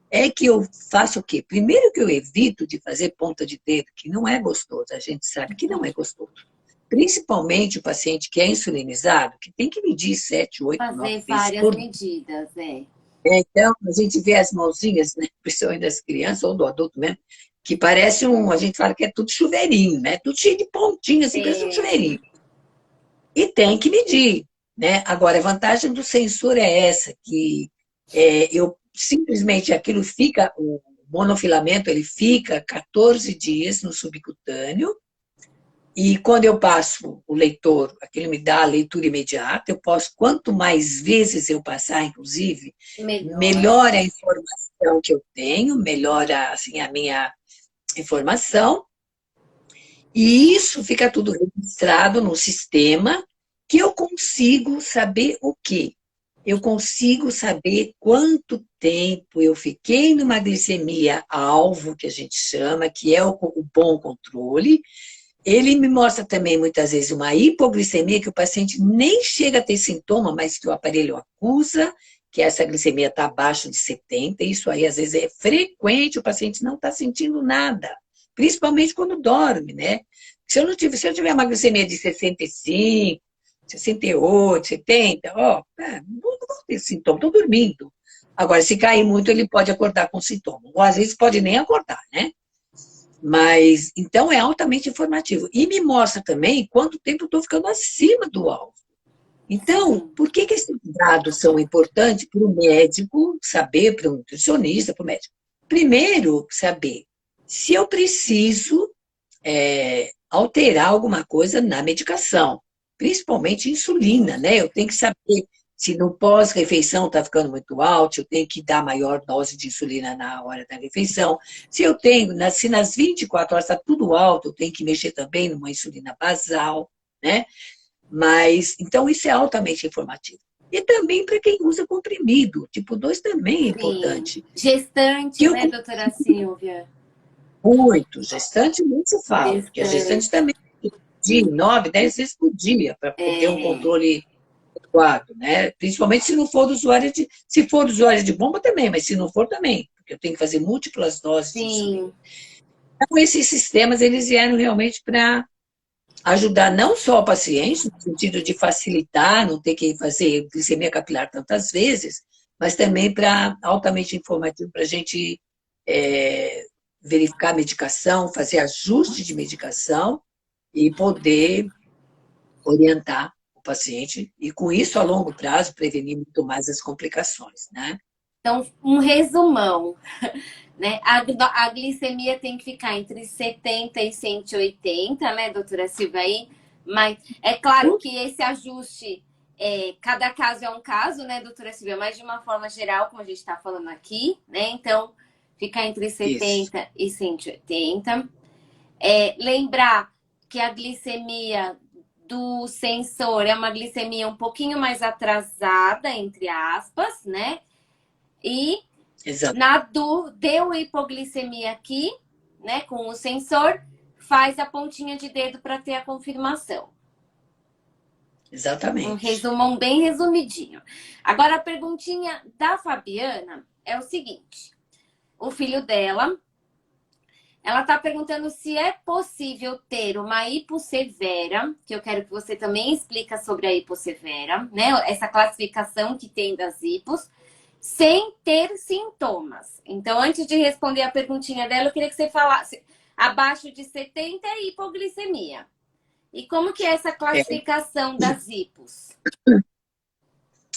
é que eu faço o quê? Primeiro que eu evito de fazer ponta de dedo, que não é gostoso, a gente sabe que não é gostoso. Principalmente o paciente que é insulinizado, que tem que medir 7, 8, 9 Fazer vezes várias por dia. medidas, é. Então, a gente vê as mãozinhas, né, principalmente das crianças ou do adulto mesmo, que parece a gente fala que é tudo chuveirinho, né? Tudo cheio de pontinhas, assim, parece um É, chuveirinho. E tem que medir, né? Agora, a vantagem do sensor é essa, que eu simplesmente aquilo fica, o monofilamento ele fica 14 dias no subcutâneo, e quando eu passo o leitor, aquele me dá a leitura imediata, eu posso, quanto mais vezes eu passar, inclusive, melhor. melhora a informação que eu tenho, melhora assim, a minha informação, e isso fica tudo registrado no sistema, que eu consigo saber o quê? Eu consigo saber quanto tempo eu fiquei numa glicemia alvo, que a gente chama, que é o bom controle. Ele me mostra também, muitas vezes, uma hipoglicemia, que o paciente nem chega a ter sintoma, mas que o aparelho acusa que essa glicemia está abaixo de 70. Isso aí, às vezes, é frequente, o paciente não está sentindo nada, principalmente quando dorme, né? Se eu tiver uma glicemia de 65, 68, 70, não vou ter sintoma, estou dormindo. Agora, se cair muito, ele pode acordar com sintoma. Ou às vezes pode nem acordar, né? Mas, então, é altamente informativo. E me mostra também quanto tempo eu estou ficando acima do alvo. Então, Sim. por que esses dados são importantes para o médico saber, para o nutricionista, para o médico? Primeiro, saber se eu preciso alterar alguma coisa na medicação, principalmente insulina, né? Eu tenho que saber se no pós-refeição está ficando muito alto, eu tenho que dar maior dose de insulina na hora da refeição. Se eu tenho, se nas 24 horas está tudo alto, eu tenho que mexer também numa insulina basal, né? Mas, então, isso é altamente informativo. E também para quem usa comprimido, tipo 2 também é Sim. importante. Que Gestante, eu né, doutora Silvia? muito, gestante nem se fala, porque a gestante Gestante. também de 9, 10 vezes por dia, para ter um É, controle adequado, né? Principalmente se não for usuário se for usuário de bomba também, mas se não for também, porque eu tenho que fazer múltiplas doses de insulina. sim. Então, esses sistemas, eles vieram realmente para ajudar não só o paciente, no sentido de facilitar, não ter que fazer glicemia capilar tantas vezes, mas também para altamente informativo para a gente verificar a medicação, fazer ajuste de medicação e poder orientar o paciente e, com isso, a longo prazo, prevenir muito mais as complicações, né? Então, um resumão, né? A glicemia tem que ficar entre 70 e 180, né, doutora Silvia? Aí, mas é claro que esse ajuste, cada caso é um caso, né, doutora Silvia? Mas de uma forma geral, como a gente está falando aqui, né? Então, ficar entre Isso, 70 e 180. Lembrar que a glicemia do sensor é uma glicemia um pouquinho mais atrasada, entre aspas, né? E exato, deu hipoglicemia aqui, né? Com o sensor, faz a pontinha de dedo para ter a confirmação. Um exatamente. resumão bem resumidinho. Agora, a perguntinha da Fabiana é o seguinte: o filho dela, ela está perguntando se é possível ter uma hipossevera, que eu quero que você também explica sobre a hipossevera, né? Essa classificação que tem das hipos, sem ter sintomas. Então, antes de responder a perguntinha dela, eu queria que você falasse, abaixo de 70 é hipoglicemia. E como que é essa É, classificação das hipos?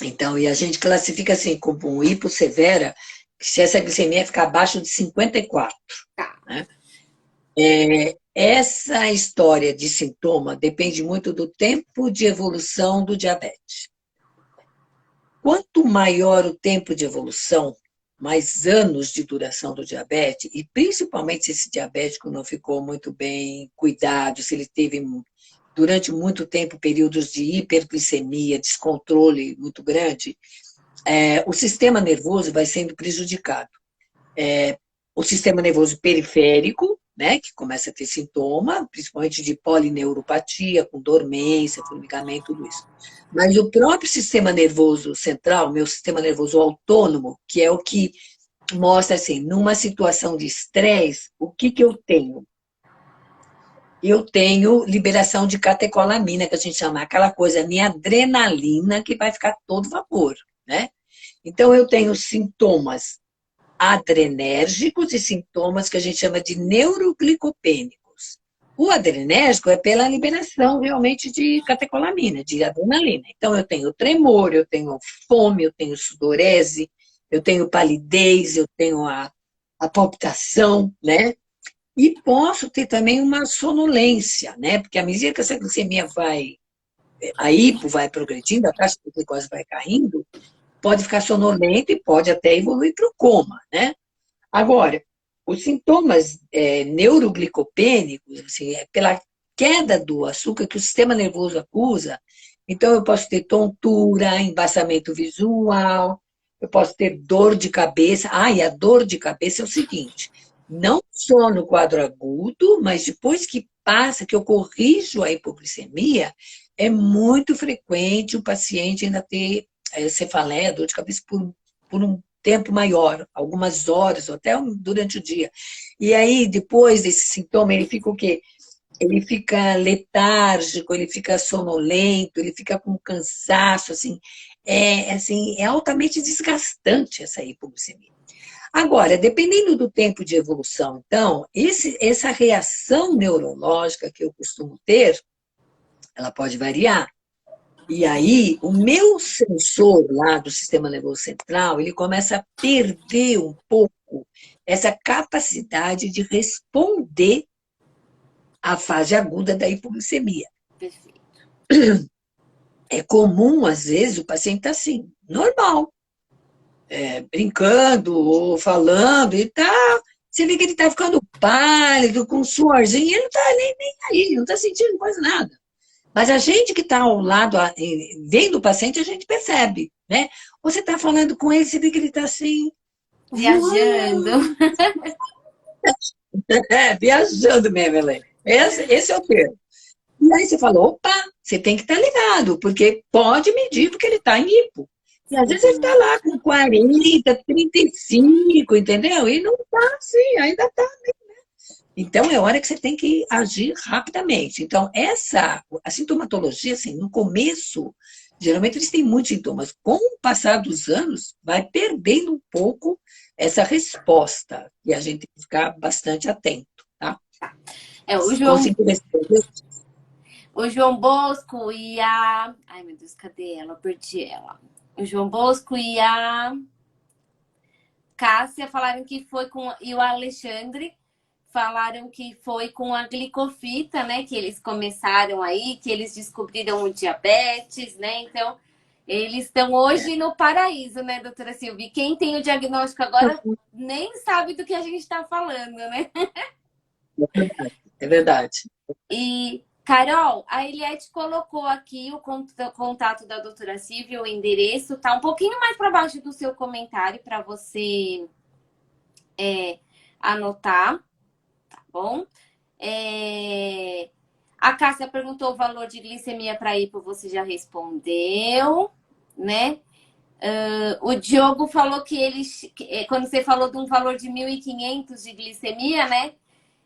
então, e a gente classifica assim, como hipossevera, se essa glicemia ficar abaixo de 54, Tá. né? Essa história de sintoma depende muito do tempo de evolução do diabetes. Quanto maior o tempo de evolução, mais anos de duração do diabetes, e principalmente se esse diabético não ficou muito bem cuidado, se ele teve durante muito tempo períodos de hiperglicemia, descontrole muito grande, o sistema nervoso vai sendo prejudicado. O sistema nervoso periférico, né, que começa a ter sintoma, principalmente de polineuropatia, com dormência, formigamento, tudo isso. Mas o próprio sistema nervoso central, meu sistema nervoso autônomo, que é o que mostra assim, numa situação de estresse, o que que eu tenho? Eu tenho liberação de catecolamina, que a gente chama aquela coisa, minha adrenalina, que vai ficar todo vapor, né? Então, eu tenho sintomas adrenérgicos e sintomas que a gente chama de neuroglicopênicos. O adrenérgico é pela liberação realmente de catecolamina, de adrenalina. Então, eu tenho tremor, eu tenho fome, eu tenho sudorese, eu tenho palidez, eu tenho a palpitação, né? E posso ter também uma sonolência, né? Porque à medida que essa glicemia vai, a hipo vai progredindo, a taxa de glicose vai caindo, pode ficar sonolento e pode até evoluir para o coma, né? Agora, os sintomas neuroglicopênicos, assim, é pela queda do açúcar que o sistema nervoso acusa. Então, eu posso ter tontura, embaçamento visual, eu posso ter dor de cabeça. Ah, e a dor de cabeça é o seguinte: não só no quadro agudo, mas depois que passa, que eu corrijo a hipoglicemia, é muito frequente o paciente ainda ter cefaleia, dor de cabeça por um tempo maior, algumas horas, ou até durante o dia. E aí, depois desse sintoma, ele fica o quê? Ele fica letárgico, ele fica sonolento, ele fica com cansaço, assim, é altamente desgastante essa hipoglicemia. Agora, dependendo do tempo de evolução, então, essa reação neurológica que eu costumo ter, ela pode variar. E aí, o meu sensor lá do sistema nervoso central, ele começa a perder um pouco essa capacidade de responder à fase aguda da hipoglicemia. Perfeito. É comum, às vezes, o paciente está assim, normal, brincando ou falando e tal. Você vê que ele está ficando pálido, com um suorzinho, e ele não está nem aí, não está sentindo quase nada. Mas a gente que está ao lado, vendo o paciente, a gente percebe, né? Você está falando com ele, você vê que ele está assim, Viajando. voando, viajando mesmo, Helene. Esse é o termo. E aí você fala, opa, você tem que estar ligado, porque pode medir, porque ele está em hipo. E às vezes ele está lá com 40, 35, entendeu? E não está assim, ainda está. Então, é hora que você tem que agir rapidamente. Então, a sintomatologia, assim, no começo, geralmente eles têm muitos sintomas. Com o passar dos anos, vai perdendo um pouco essa resposta. E a gente tem que ficar bastante atento, tá? É, o Se João, conseguir responder, o João Bosco e a... Ai, meu Deus, cadê ela? Eu perdi ela. O João Bosco e a Cássia falaram que foi com... E o Alexandre falaram que foi com a glicofita, né? Que eles começaram aí, que eles descobriram o diabetes, né? Então, eles estão hoje no paraíso, né, doutora Silvia? Quem tem o diagnóstico agora nem sabe do que a gente está falando, né? É verdade. E, Carol, a Eliette colocou aqui o contato da doutora Silvia, o endereço, tá um pouquinho mais para baixo do seu comentário para você anotar, tá bom? A Cássia perguntou o valor de glicemia para hipo, você já respondeu, né? O Diogo falou que ele, quando você falou de um valor de 1.500 de glicemia, né?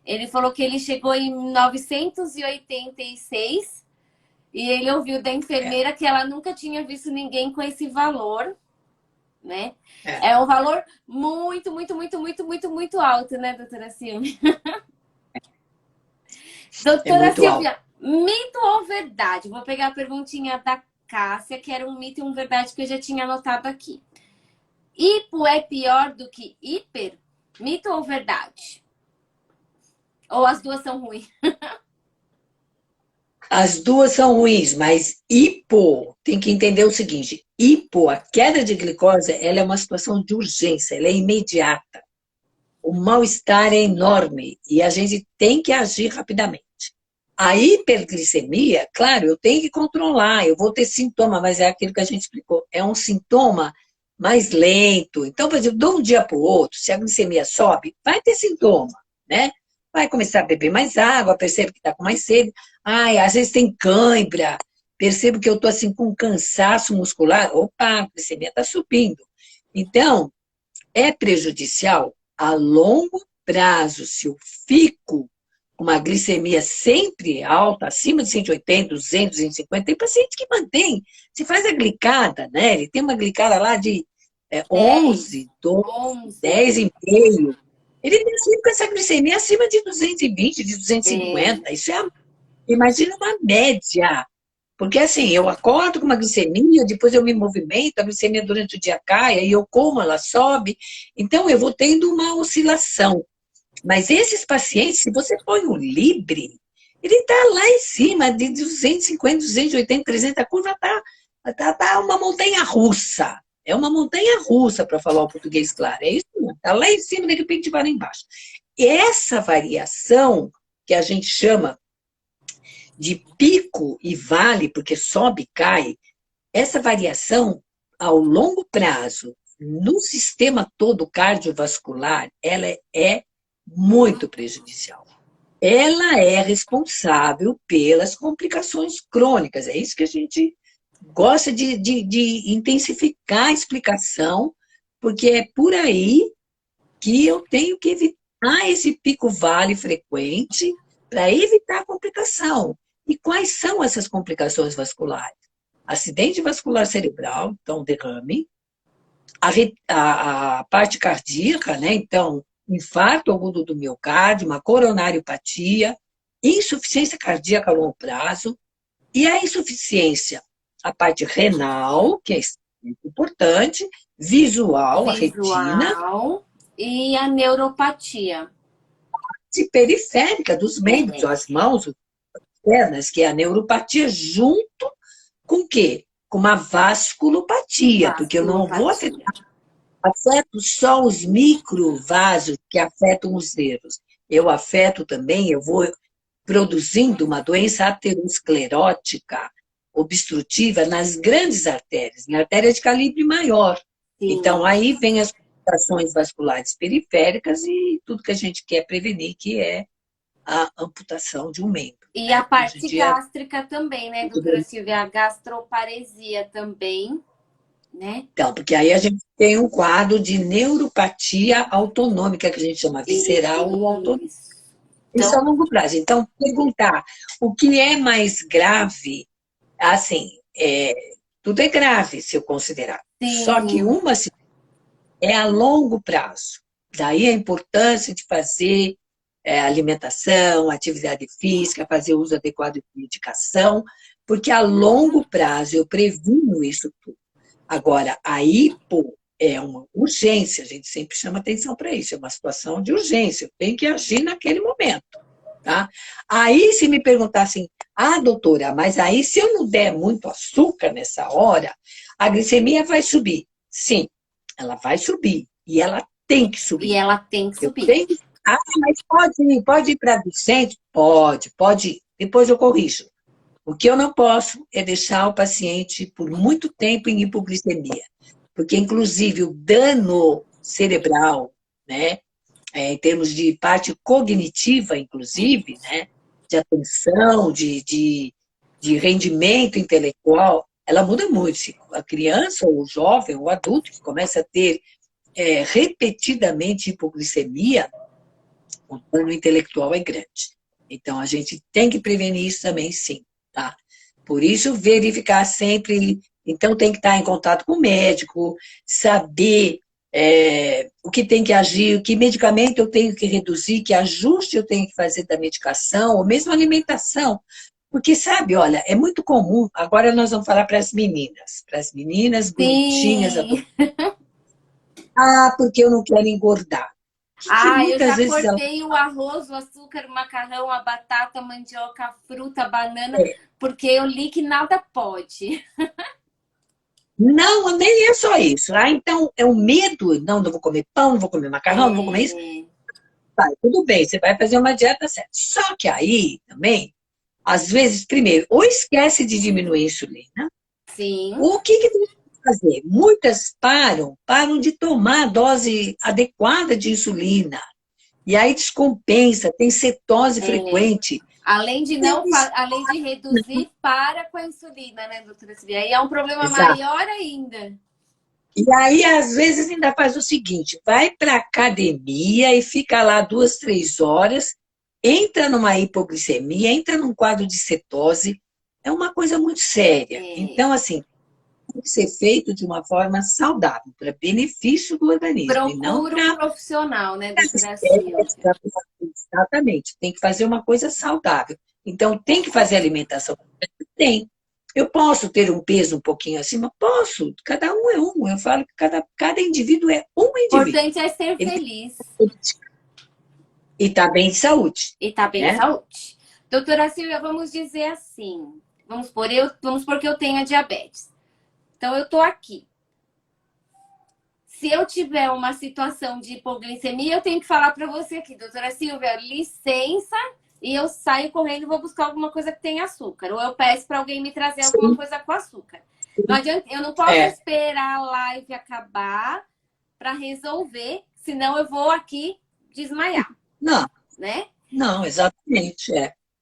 Ele falou que ele chegou em 986 e ele ouviu da enfermeira que ela nunca tinha visto ninguém com esse valor, né? É um valor muito, muito, muito, muito, muito, muito alto, né, doutora Silvia? Doutora Silvia, alto. mito ou verdade? Vou pegar a perguntinha da Cássia, que era um mito e uma verdade que eu já tinha anotado aqui. Hipo é pior do que hiper? Mito ou verdade? Ou as duas são ruins? As duas são ruins, mas hipo, tem que entender o seguinte, hipo, a queda de glicose, ela é uma situação de urgência, ela é imediata. O mal-estar é enorme e a gente tem que agir rapidamente. A hiperglicemia, claro, eu tenho que controlar, eu vou ter sintoma, mas é aquilo que a gente explicou, é um sintoma mais lento. Então, por exemplo, de um dia para o outro, se a glicemia sobe, vai ter sintoma, né? Vai começar a beber mais água, percebe que está com mais sede. Ai, às vezes tem cãibra, percebo que eu estou assim com cansaço muscular. Opa, a glicemia está subindo. Então, é prejudicial a longo prazo. Se eu fico com uma glicemia sempre alta, acima de 180, 200, 250, tem paciente que mantém. Se faz a glicada, né? Ele tem uma glicada lá de 11, 12, 10,5. Ele tem sempre com essa glicemia acima de 220, de 250. Isso é, imagina uma média. Porque assim, eu acordo com uma glicemia, depois eu me movimento, a glicemia durante o dia cai, aí eu como, ela sobe. Então, eu vou tendo uma oscilação. Mas esses pacientes, se você põe o Libre, ele está lá em cima de 250, 280, 300, a curva tá uma montanha russa. É uma montanha russa, para falar o português claro. É isso, está lá em cima, de repente vai lá embaixo. Essa variação, que a gente chama de pico e vale, porque sobe e cai, essa variação, ao longo prazo, no sistema todo cardiovascular, ela é muito prejudicial. Ela é responsável pelas complicações crônicas. É isso que a gente gosta de intensificar a explicação, porque é por aí que eu tenho que evitar esse pico-vale frequente para evitar a complicação. E quais são essas complicações vasculares? Acidente vascular cerebral, então derrame, a parte cardíaca, né? Então, infarto agudo do miocárdio, uma coronariopatia, insuficiência cardíaca a longo prazo, e a insuficiência, a parte renal, que é muito importante, visual, a retina, e a neuropatia. E periférica dos membros, as mãos, as pernas, que é a neuropatia, junto com o quê? Com uma vasculopatia, porque eu não vou afeto só os microvasos que afetam os dedos. Eu afeto também, eu vou produzindo uma doença aterosclerótica obstrutiva nas grandes artérias, em artérias de calibre maior. Sim. Então, aí vem as complicações vasculares periféricas e tudo que a gente quer prevenir, que é a amputação de um membro. E a parte gástrica também, né, doutora Silvia? A gastroparesia também, né? Então, porque aí a gente tem um quadro de neuropatia autonômica, que a gente chama visceral ou autonômica. Isso a longo prazo. Então, perguntar o que é mais grave, assim, tudo é grave se eu considerar. Sim. Só que uma é a longo prazo. Daí a importância de fazer alimentação, atividade física, fazer uso adequado de medicação, porque a longo prazo eu previno isso tudo. Agora, a hipo, é uma urgência, a gente sempre chama atenção para isso, é uma situação de urgência, eu tenho que agir naquele momento, tá? Aí, se me perguntassem, doutora, mas aí se eu não der muito açúcar nessa hora, a glicemia vai subir. Sim, ela vai subir, e ela tem que E subir. ela tem que Eu subir. tenho... mas pode ir para 200? Pode ir. Depois eu corrijo. O que eu não posso é deixar o paciente por muito tempo em hipoglicemia, porque, inclusive, o dano cerebral, né, em termos de parte cognitiva, inclusive, né, de atenção, de rendimento intelectual, ela muda muito. Se a criança, ou o jovem, ou o adulto que começa a ter repetidamente hipoglicemia, o dano intelectual é grande. Então, a gente tem que prevenir isso também, sim. Tá? Por isso, verificar sempre. Então, tem que estar em contato com o médico, saber o que tem que agir, que medicamento eu tenho que reduzir, que ajuste eu tenho que fazer da medicação, ou mesmo alimentação. Porque, sabe, olha, é muito comum. Agora nós vamos falar para as meninas bonitinhas. Sim! Porque eu não quero engordar. Que Eu muitas já vezes ela... cortei o arroz, o açúcar, o macarrão, a batata, a mandioca, a fruta, a banana, porque eu li que nada pode. Não, nem é só isso. Então, é o medo. Não vou comer pão, não vou comer macarrão, não vou comer isso. Tá, tudo bem, você vai fazer uma dieta certa. Só que aí, também, às vezes, primeiro, ou esquece de diminuir a insulina, Sim. ou o que tem que fazer? Muitas param de tomar a dose adequada de insulina. E aí descompensa, tem cetose frequente. Além de reduzir, para com a insulina, né, doutora Silvia? Aí é um problema Exato. maior ainda. E aí, às vezes, ainda faz o seguinte, vai para a academia e fica lá 2, 3 horas, entra numa hipoglicemia, entra num quadro de cetose, é uma coisa muito séria. Então, assim, tem que ser feito de uma forma saudável, para benefício do organismo, e não Procura um para... profissional, né, doutora Silvia? Exatamente, tem que fazer uma coisa saudável. Então, tem que fazer alimentação? Tem. Eu posso ter um peso um pouquinho acima? Posso. Cada um é um. Eu falo que cada indivíduo é um O indivíduo. importante é ser Ele feliz. e está bem de saúde. E tá bem de Né? saúde. Doutora Silvia, vamos dizer assim. Vamos supor que eu tenha diabetes. Então, eu tô aqui. Se eu tiver uma situação de hipoglicemia, eu tenho que falar para você aqui, doutora Silvia, licença, e eu saio correndo e vou buscar alguma coisa que tenha açúcar. Ou eu peço para alguém me trazer alguma coisa com açúcar. Não adianta, eu não posso esperar a live acabar para resolver, senão eu vou aqui desmaiar. Não, né? não, exatamente.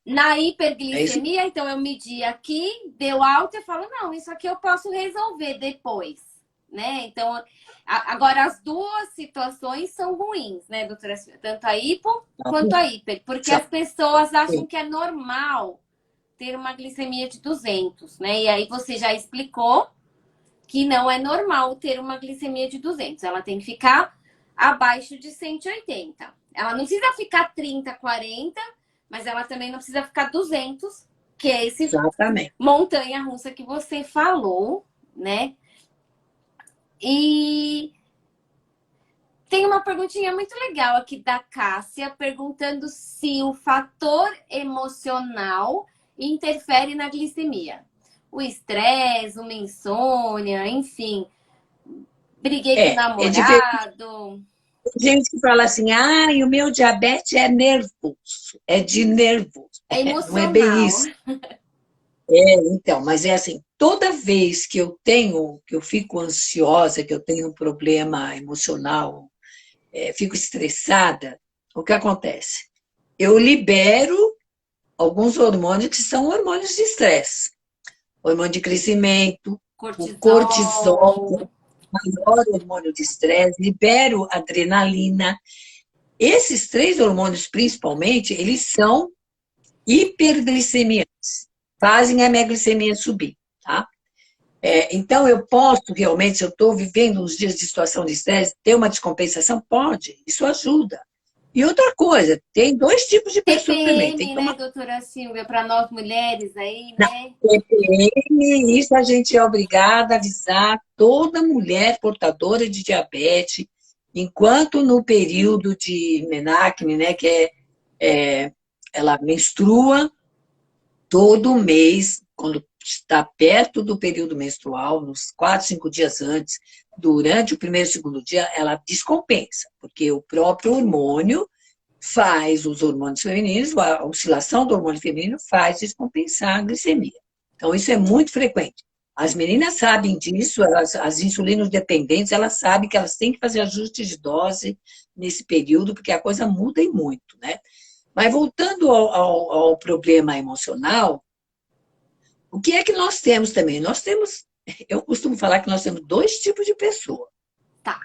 Na É hiperglicemia, então eu medi aqui, deu alta e falo, não, isso aqui eu posso resolver depois, né? Então, agora as duas situações são ruins, né, doutora Silvia? Tanto a hipo quanto a hiper, porque as pessoas acham que é normal ter uma glicemia de 200, né? E aí você já explicou que não é normal ter uma glicemia de 200, ela tem que ficar abaixo de 180. Ela não precisa ficar 30, 40, mas ela também não precisa ficar 200, que é esse montanha-russa que você falou, né? E tem uma perguntinha muito legal aqui da Cássia, perguntando se o fator emocional interfere na glicemia. O estresse, uma insônia, enfim. Briguei com o namorado. Tem gente que fala assim, o meu diabetes é nervoso, é de nervoso. É emocional. Não é bem isso. Então, mas é assim, toda vez que eu fico ansiosa, que eu tenho um problema emocional, fico estressada, o que acontece? Eu libero alguns hormônios que são hormônios de estresse. Hormônio de crescimento, o cortisol, maior hormônio de estresse, libero adrenalina. Esses 3 hormônios, principalmente, eles são hiperglicemiantes, fazem a minha glicemia subir, tá? Então, eu posso realmente, se eu estou vivendo uns dias de situação de estresse, ter uma descompensação? Pode, isso ajuda. E outra coisa, tem dois tipos de pessoa também. Tem TPM, que né, tomar doutora Silvia, para nós mulheres aí, na né? TPM, isso a gente é obrigada a avisar toda mulher portadora de diabetes, enquanto no período de menacne, né, ela menstrua todo mês, quando está perto do período menstrual, nos 4, 5 dias antes, durante o primeiro e segundo dia, ela descompensa, porque o próprio hormônio faz os hormônios femininos, a oscilação do hormônio feminino faz descompensar a glicemia. Então, isso é muito frequente. As meninas sabem disso, as insulinos dependentes, elas sabem que elas têm que fazer ajuste de dose nesse período, porque a coisa muda e muito, né? Mas voltando ao problema emocional, o que é que nós temos também? Nós temos, eu costumo falar que nós temos dois tipos de pessoa. Tá.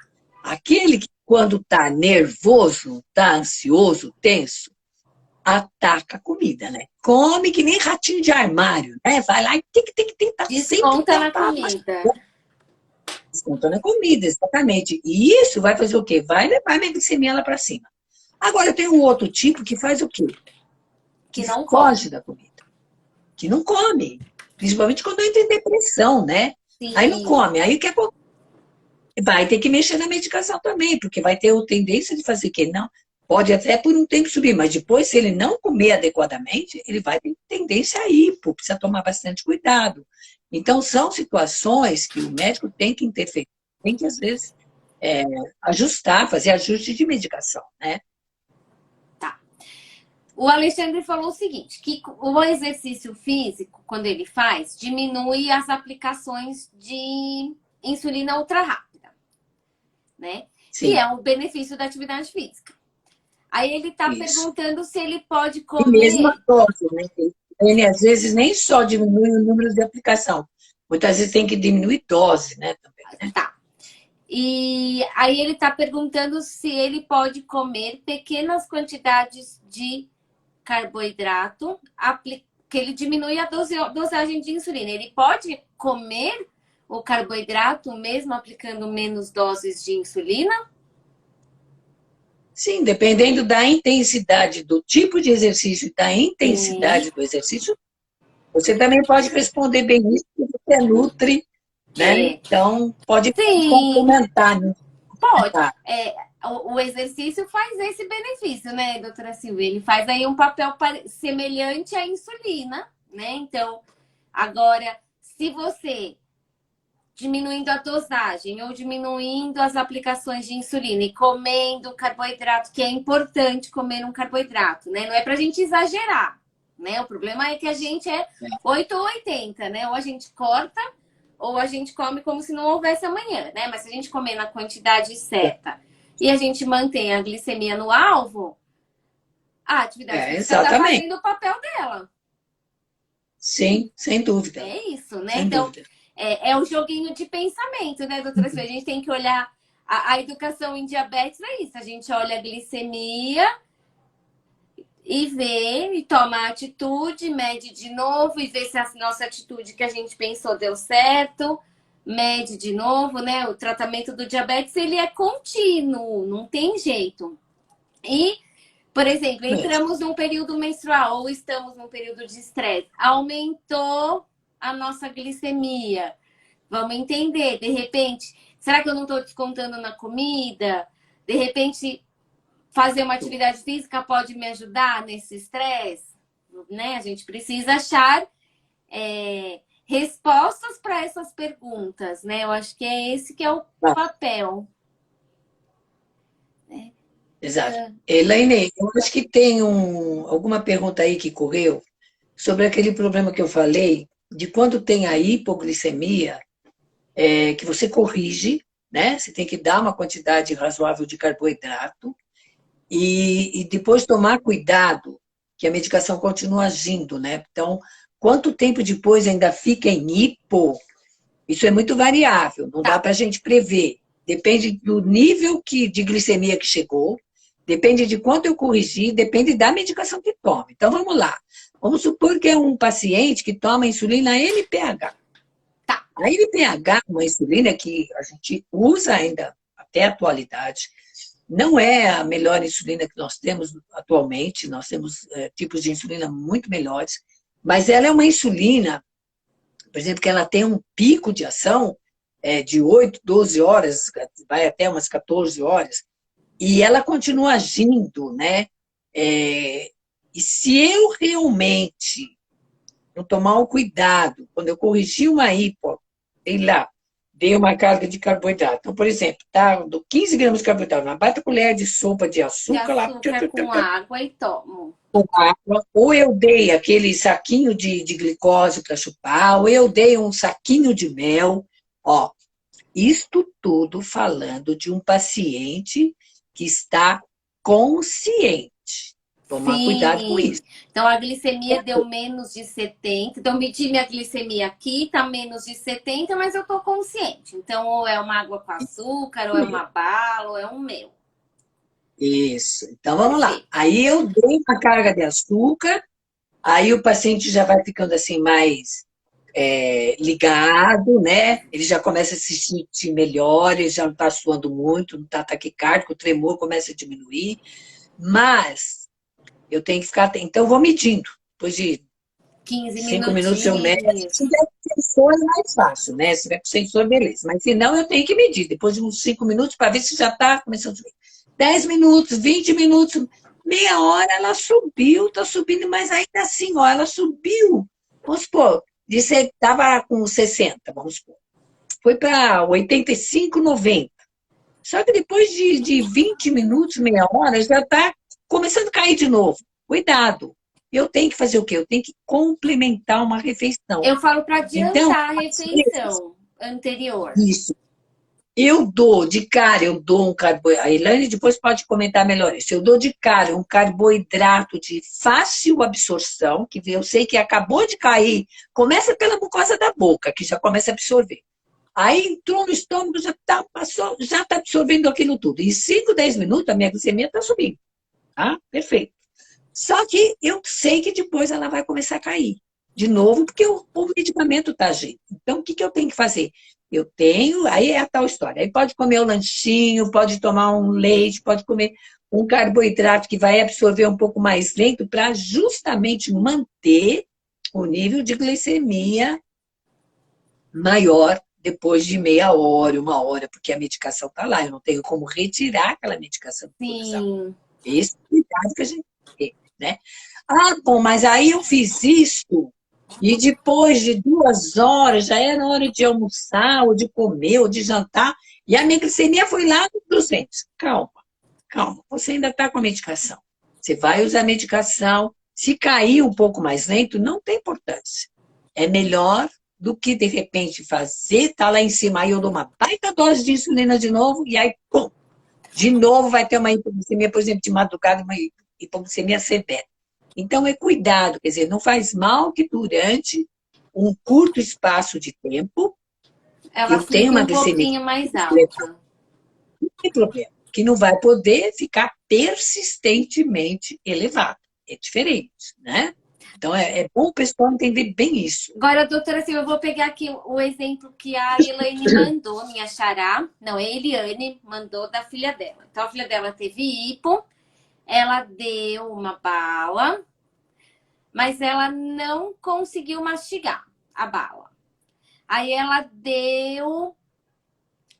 Aquele que, quando está nervoso, está ansioso, tenso, ataca a comida, né? Come que nem ratinho de armário, né? Vai lá e tem, tá sempre Desconta na comida. descontando a comida, exatamente. E isso vai fazer o quê? Vai levar a minha glicemia lá para cima. Agora, tem um outro tipo que faz o quê? Que Que não foge come. da comida, que não come. Principalmente quando entra em depressão, né? Aí não Sim. come. Aí o que acontece? Vai ter que mexer na medicação também, porque vai ter a tendência de fazer o quê? Não, pode até por um tempo subir, mas depois, se ele não comer adequadamente, ele vai ter tendência a hipo, precisa tomar bastante cuidado. Então, são situações que o médico tem que interferir, tem que, às vezes, ajustar, fazer ajuste de medicação, né? Tá. O Alexandre falou o seguinte, que o exercício físico, quando ele faz, diminui as aplicações de insulina ultra rápida, né? Que Sim, é um benefício da atividade física. Aí ele tá isso. perguntando se ele pode E mesmo a comer. dose, né? Ele, às vezes, nem só diminui o número de aplicação, muitas vezes tem que diminuir dose, né? Também, né? Tá. E aí ele tá perguntando se ele pode comer pequenas quantidades de carboidrato, que ele diminui a dosagem de insulina. Ele pode comer o carboidrato mesmo aplicando menos doses de insulina? Sim, dependendo da intensidade do tipo de exercício e da Sim. intensidade do exercício, você também pode responder bem isso, porque você é nutri, né? É, Então, pode sim, complementar, né? pode. Tá. O exercício faz esse benefício, né, doutora Silvia? Ele faz aí um papel semelhante à insulina, né? Então, agora, se você diminuindo a dosagem ou diminuindo as aplicações de insulina e comendo carboidrato, que é importante comer um carboidrato, né? Não é pra gente exagerar, né? O problema é que a gente é 8 ou 80, né? Ou a gente corta ou a gente come como se não houvesse amanhã, né? Mas se a gente comer na quantidade certa e a gente mantém a glicemia no alvo, a atividade física tá Exatamente. fazendo o papel dela. Sim, sem dúvida. É isso, né? Sem Então, dúvida. é o joguinho de pensamento, né, doutora Silvia? A gente tem que olhar a educação em diabetes, é isso. A gente olha a glicemia e vê, e toma a atitude, mede de novo e vê se a nossa atitude que a gente pensou deu certo, mede de novo, né? O tratamento do diabetes, ele é contínuo, não tem jeito. E, por exemplo, Mesmo. entramos num período menstrual ou estamos num período de estresse, aumentou a nossa glicemia. Vamos entender, de repente, será que eu não estou descontando na comida? De repente, fazer uma atividade física pode me ajudar nesse estresse? Né? A gente precisa achar respostas para essas perguntas, né? Eu acho que é esse que é o papel. Exato. Elaine, eu acho que tem alguma pergunta aí que correu sobre aquele problema que eu falei, de quando tem a hipoglicemia, que você corrige, né? Você tem que dar uma quantidade razoável de carboidrato e depois tomar cuidado, que a medicação continua agindo, né? Então, quanto tempo depois ainda fica em hipo, isso é muito variável, não dá Tá. para a gente prever. Depende do nível de glicemia que chegou, depende de quanto eu corrigi, depende da medicação que toma. Então, vamos lá. Vamos supor que é um paciente que toma insulina NPH. Tá. A NPH é uma insulina que a gente usa ainda até a atualidade. Não é a melhor insulina que nós temos atualmente, nós temos tipos de insulina muito melhores, mas ela é uma insulina, por exemplo, que ela tem um pico de ação de 8, 12 horas, vai até umas 14 horas, e ela continua agindo, né? E se eu realmente não tomar um cuidado, quando eu corrigir uma hipo, sei lá, dei uma carga de carboidrato. Então, por exemplo, tá, do 15 gramas de carboidrato, uma baita colher de sopa de De açúcar lá, açúcar com água e tomo. com água, ou eu dei aquele saquinho de glicose para chupar, ou eu dei um saquinho de mel. Ó, isto tudo falando de um paciente que está consciente. Tomar cuidado com Sim. isso. Então a glicemia deu menos de 70. Então medi minha glicemia aqui, tá menos de 70, mas eu tô consciente. Então ou é uma água com açúcar, ou é uma bala, ou é um mel. Isso. Então vamos lá. Perfeito. Aí eu dei uma carga de açúcar, aí o paciente já vai ficando assim mais ligado, né? Ele já começa a se sentir melhor, ele já não está suando muito, não está taquicárdico, o tremor começa a diminuir, mas eu tenho que ficar atento. Então eu vou medindo. Depois de 15 5 minutos eu meço. Se minutinhos. tiver com sensor é mais fácil, né? Se tiver com sensor, beleza. Mas se não, eu tenho que medir. Depois de uns 5 minutos para ver se já está começando a subir. 10 minutos, 20 minutos, meia hora ela subiu, está subindo, mas ainda assim, ó, ela subiu. Vamos supor, estava com 60, vamos supor. Foi para 85, 90. Só que depois de 20 minutos, meia hora, já está começando a cair de novo. Cuidado. Eu tenho que fazer o quê? Eu tenho que complementar uma refeição. Eu falo para Então, adiantar a refeição anterior. isso. Eu dou de cara, eu dou um carboidrato. A Elaine depois pode comentar melhor isso. Eu dou de cara um carboidrato de fácil absorção, que eu sei que acabou de cair, começa pela mucosa da boca, que já começa a absorver. Aí entrou no estômago, já está absorvendo aquilo tudo. Em 5, 10 minutos, a minha glicemia está subindo. Tá? Perfeito. Só que eu sei que depois ela vai começar a cair. De novo, porque o medicamento está agindo. Então, o que eu tenho que fazer? Eu tenho, aí é a tal história. Aí pode comer um lanchinho, pode tomar um leite, pode comer um carboidrato que vai absorver um pouco mais lento para justamente manter o nível de glicemia maior depois de meia hora, uma hora, porque a medicação está lá. Eu não tenho como retirar aquela medicação do coração. Sim. Esse é o cuidado que a gente tem, né? Ah, bom, mas aí eu fiz isso e depois de 2 horas já era hora de almoçar, ou de comer, ou de jantar, e a minha glicemia foi lá nos 200. Calma, calma, você ainda está com a medicação. Você vai usar a medicação, se cair um pouco mais lento, não tem importância. É melhor do que, de repente, fazer, tá lá em cima, aí eu dou uma baita dose de insulina de novo, e aí, pum, de novo vai ter uma hipoglicemia, por exemplo, de madrugada, uma hipoglicemia severa. Então, é cuidado, quer dizer, não faz mal que durante um curto espaço de tempo Ela eu tenha fica uma um glicemia pouquinho mais alta. não tem problema, que não vai poder ficar persistentemente elevado. É diferente, né? Então, é bom o pessoal entender bem isso. Agora, doutora Silvia, eu vou pegar aqui o exemplo que a Elaine mandou, minha xará. Não, a Eliane mandou da filha dela. Então, a filha dela teve hipo, ela deu uma bala, mas ela não conseguiu mastigar a bala. Aí ela deu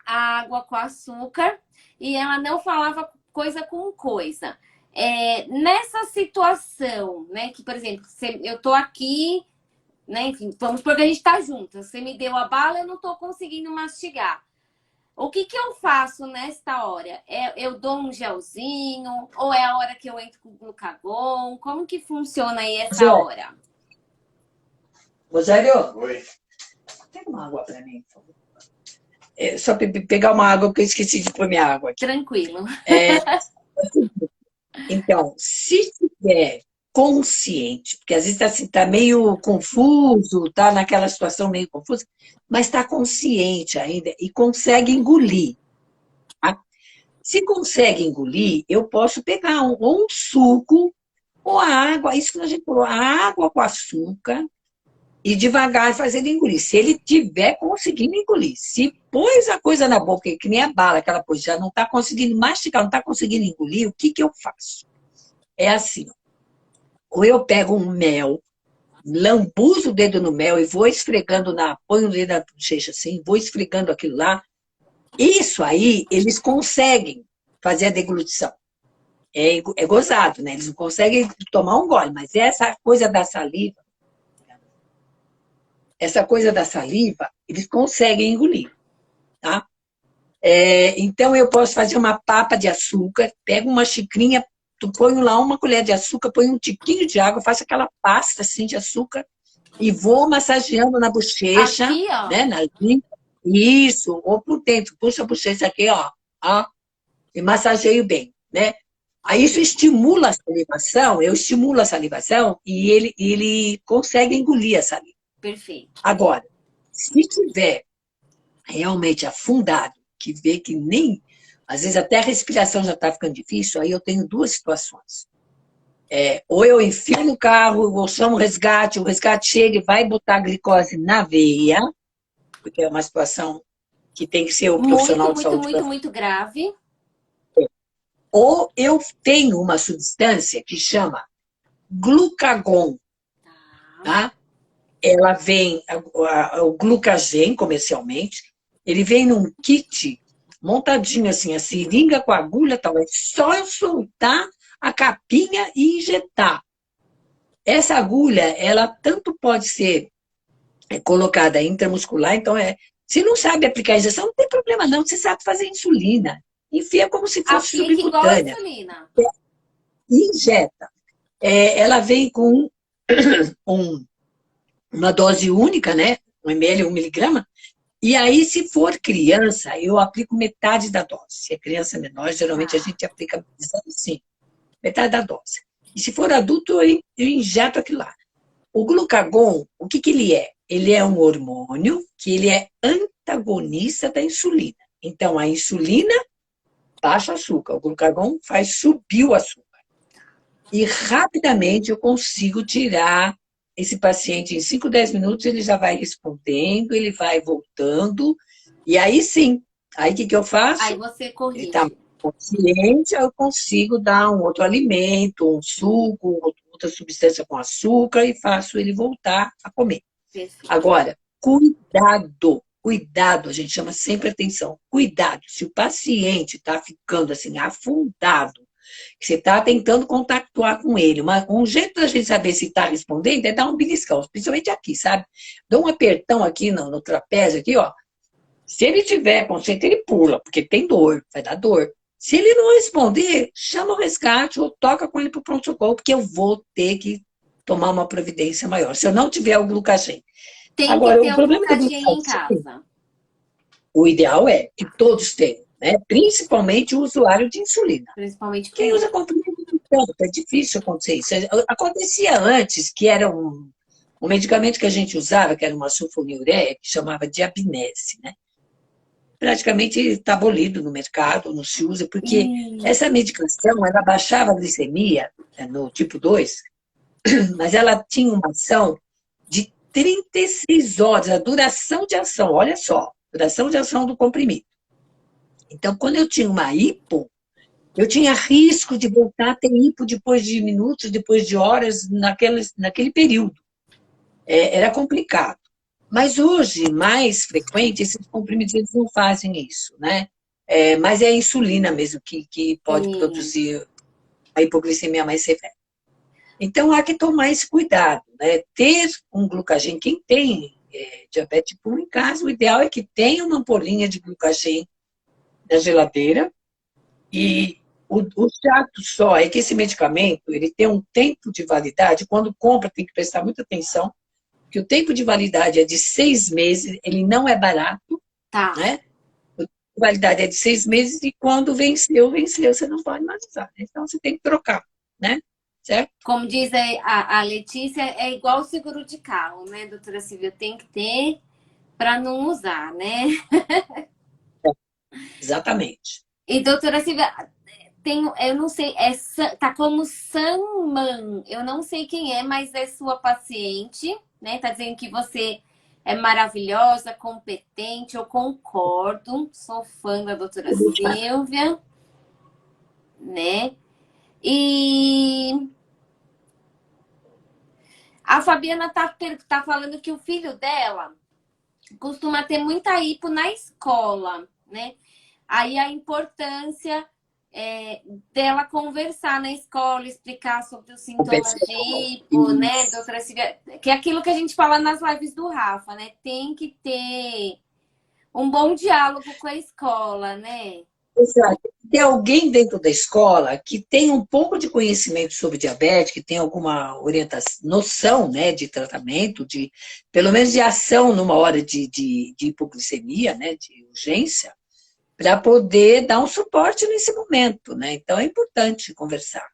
água com açúcar e ela não falava coisa com coisa. Nessa situação, né, que, por exemplo, eu tô aqui, né, enfim, vamos supor que a gente tá junto. Você me deu a bala, eu não tô conseguindo mastigar. O que eu faço nesta hora? Eu dou um gelzinho? Ou é a hora que eu entro com o glucagon? Como que funciona aí essa hora? Rogério, Oi. pega uma água para mim, por favor. Só pegar uma água, porque eu esqueci de pôr minha água aqui. Tranquilo. Então, se tiver consciente, porque às vezes está assim, tá meio confuso, está naquela situação meio confusa, mas está consciente ainda e consegue engolir. Tá? Se consegue engolir, eu posso pegar ou um suco ou a água, isso que a gente falou, a água com açúcar e devagar fazendo engolir. Se ele tiver conseguindo engolir, se pôs a coisa na boca, que nem a bala que ela pôs, já não está conseguindo mastigar, não está conseguindo engolir, o que que eu faço? É assim, ó. Ou eu pego um mel, lambuzo o dedo no mel e vou esfregando ponho o dedo na bochecha assim, vou esfregando aquilo lá. Isso aí, eles conseguem fazer a deglutição. É gozado, né? Eles não conseguem tomar um gole, mas essa coisa da saliva, eles conseguem engolir, tá? Então, eu posso fazer uma papa de açúcar, pego uma xicrinha, ponho lá uma colher de açúcar, ponho um tiquinho de água, faço aquela pasta assim de açúcar e vou massageando na bochecha, Aqui, ó. né? Na língua. Isso, ou por dentro, puxa a bochecha aqui, ó, e massageio bem, né? Aí isso estimula a salivação, eu estimulo a salivação e ele consegue engolir a saliva. Perfeito. Agora, se tiver realmente afundado, que vê que nem, às vezes até a respiração já está ficando difícil, aí eu tenho duas situações. Ou eu enfio no carro, ou chamo o resgate chega e vai botar a glicose na veia, porque é uma situação que tem que ser o Muito, profissional de muito, saúde para muito, fazer. muito grave. Ou eu tenho uma substância que chama glucagon, Tá. tá? Ela vem, o glucagen comercialmente, ele vem num kit montadinho assim, a seringa com a agulha, tal. É só eu soltar a capinha e injetar. Essa agulha, ela tanto pode ser colocada intramuscular, então se não sabe aplicar a injeção, não tem problema não, você sabe fazer insulina. Enfia como se fosse Aplica igual a subcutânea. insulina. Injeta. Ela vem com um, uma dose única, né? 1 ml, 1 miligrama. E aí, se for criança, eu aplico metade da dose. Se é criança menor, geralmente a Tá. gente aplica assim, metade da dose. E se for adulto, eu injeto aquilo lá. O glucagon, o que ele é? Ele é um hormônio que ele é antagonista da insulina. Então, a insulina baixa o açúcar, o glucagon faz subir o açúcar. E rapidamente eu consigo tirar esse paciente em 5, 10 minutos, ele já vai respondendo, ele vai voltando, e aí sim, aí o que eu Aí faço? você Ele está corrige. consciente, eu consigo dar um outro alimento, um suco, outra substância com açúcar e faço ele voltar a comer. Perfeito. Agora, cuidado, a gente chama sempre atenção, cuidado, se o paciente está ficando assim, afundado, que você está tentando contactuar com ele, um jeito da gente saber se está respondendo é dar um beliscão, principalmente aqui, sabe? Dá um apertão aqui no trapézio, aqui, ó. Se ele tiver consciente, ele pula, porque tem dor, vai dar dor. Se ele não responder, chama o resgate ou toca com ele para o pronto-socorro, porque eu vou ter que tomar uma providência maior, se eu não tiver o glucagen. Tem que Agora, ter o o problema do glucagen em glucagen, casa. o ideal é que todos tenham, né? Principalmente o usuário de insulina. Principalmente Quem usa criança. comprimido não tanto, é difícil acontecer isso. Acontecia antes, que era um medicamento que a gente usava, que era uma sulfonilureia, que chamava de Abinese, né? Praticamente está abolido no mercado, não se usa, porque essa medicação, ela baixava a glicemia, no tipo 2, mas ela tinha uma ação de 36 horas, a duração de ação, olha só, duração de ação do comprimido. Então, quando eu tinha uma hipo, eu tinha risco de voltar a ter hipo depois de minutos, depois de horas, naquele período. Era complicado. Mas hoje, mais frequente, esses comprimidos eles não fazem isso, né? Mas é a insulina mesmo que pode Sim. produzir a hipoglicemia mais severa. Então, há que tomar esse cuidado, né? Ter um glucagen, quem tem diabetes tipo 1 em casa, o ideal é que tenha uma ampolinha de glucagen na geladeira. E o chato só é que esse medicamento ele tem um tempo de validade. Quando compra, tem que prestar muita atenção, que o tempo de validade é de 6 meses, ele não é barato, Tá. né? O tempo de validade é de 6 meses e quando venceu, você não pode mais usar. Então, você tem que trocar, né? Certo? Como diz a Letícia, é igual o seguro de carro, né, doutora Silvia? Tem que ter para não usar, né? Exatamente. E doutora Silvia, eu não sei, tá como Sanman. Eu não sei quem é, mas é sua paciente, né? Tá dizendo que você é maravilhosa, competente, eu concordo. Sou fã da doutora Silvia, né? E a Fabiana tá falando que o filho dela costuma ter muita hipo na escola, né? Aí a importância dela conversar na escola, explicar sobre os sintomas de hipo, né, doutora Silvia? Que é aquilo que a gente fala nas lives do Rafa, né? Tem que ter um bom diálogo com a escola, né? Exato. Tem alguém dentro da escola que tem um pouco de conhecimento sobre diabetes, que tem alguma orientação, noção, né, de tratamento, de pelo menos de ação numa hora de hipoglicemia, né, de urgência, para poder dar um suporte nesse momento, né? Então é importante conversar.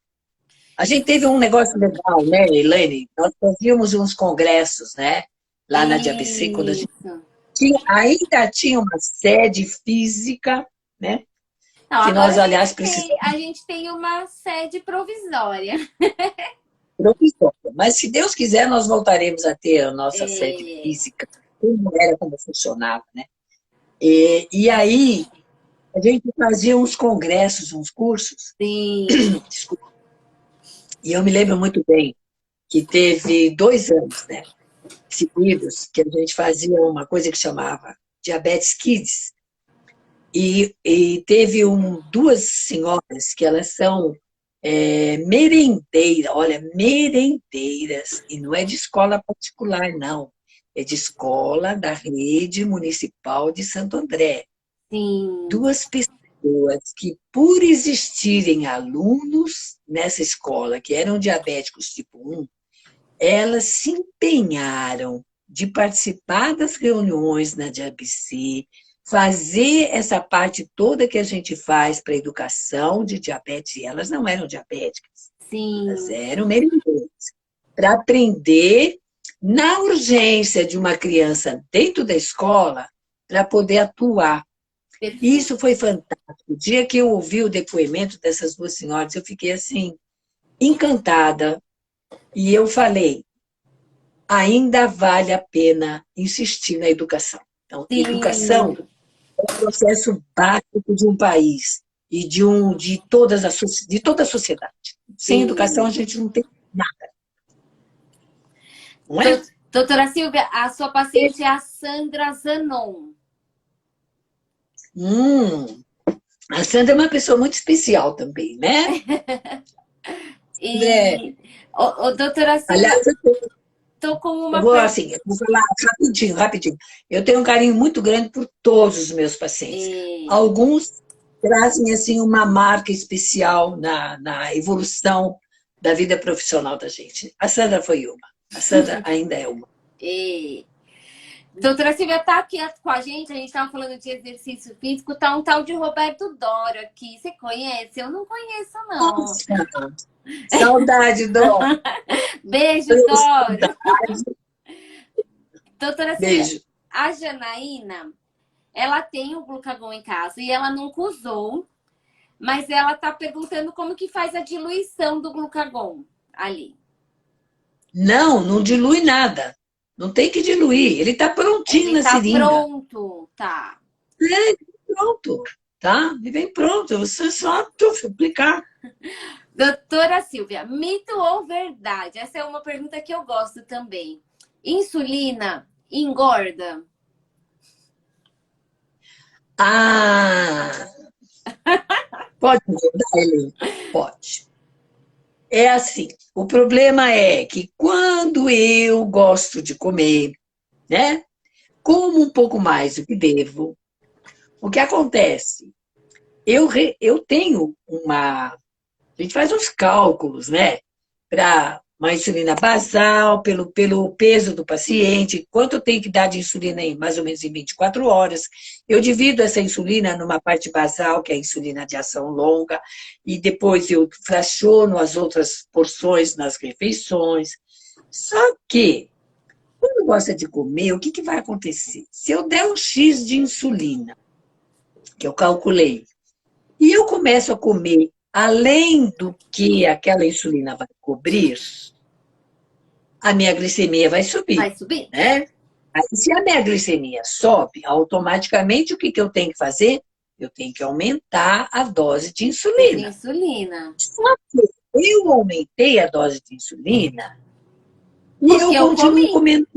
A gente teve um negócio legal, né, Elaine? Nós fazíamos uns congressos, né, lá na DABC, quando a gente Isso. ainda tinha uma sede física, né? Não, Que agora nós, aliás, precisamos a gente tem uma sede provisória. provisória. Mas, se Deus quiser, nós voltaremos a ter a nossa sede É, física, como era, como funcionava, né? E aí, a gente fazia uns congressos, uns cursos, sim. desculpa, e eu me lembro muito bem que teve 2 anos, né, seguidos, que a gente fazia uma coisa que chamava Diabetes Kids, e teve duas senhoras que elas são merendeiras, olha, merendeiras, e não é de escola particular, não, é de escola da rede municipal de Santo André. Sim. 2 pessoas que, por existirem alunos nessa escola que eram diabéticos tipo 1, elas se empenharam de participar das reuniões na DABC, fazer essa parte toda que a gente faz para a educação de diabetes, e elas não eram diabéticas, elas Sim. eram merendeiras, para aprender na urgência de uma criança dentro da escola, para poder atuar. Perfeito. Isso foi fantástico. O dia que eu ouvi o depoimento dessas 2 senhoras, eu fiquei assim, encantada, e eu falei, ainda vale a pena insistir na educação. Então, educação Sim. é um processo básico de um país e de toda a sociedade. Sem educação, a Sim. gente não tem nada, não é? Doutora Silvia, a sua paciente é a Sandra Zanon. A Sandra é uma pessoa muito especial também, né? André, E, doutora Silvia, aliás, tô com eu uma vou pergunta. assim, eu vou falar rapidinho, rapidinho. Eu tenho um carinho muito grande por todos os meus pacientes. Alguns trazem assim uma marca especial na evolução da vida profissional da gente. A Sandra foi uma. A Sandra ainda é uma. Doutora Silvia tá aqui com a gente estava falando de exercício físico, tá um tal de Roberto Doro aqui. Você conhece? Eu não conheço, não. Nossa, saudade, Dó. Beijo, Doro. Saudade. Doutora Silvia, Beijo. a Janaína, ela tem o glucagon em casa e ela nunca usou, mas ela tá perguntando como que faz a diluição do glucagon ali. Não dilui nada. Não tem que diluir. Ele está prontinho Ele na tá seringa. pronto, tá. Pronto, tá? Ele vem pronto. Você só aplicar. Doutora Silvia, mito ou verdade? Essa é uma pergunta que eu gosto também. Insulina engorda? Ah, pode mudar, Helene? Pode. É assim, o problema é que quando eu gosto de comer, né? Como um pouco mais do que devo, o que acontece? Eu tenho uma. A gente faz uns cálculos, né? Para uma insulina basal, pelo peso do paciente, quanto tem que dar de insulina em mais ou menos em 24 horas. Eu divido essa insulina numa parte basal, que é a insulina de ação longa, e depois eu fraciono as outras porções nas refeições. Só que, quando gosta de comer, o que vai acontecer? Se eu der um X de insulina, que eu calculei, e eu começo a comer além do que aquela insulina vai cobrir, a minha glicemia vai subir, Vai subir? né? Aí, se a minha glicemia sobe, automaticamente o que eu tenho que fazer? Eu tenho que aumentar a dose de De insulina. insulina. Só que eu aumentei a dose de insulina e Porque eu eu continuo comi. comendo,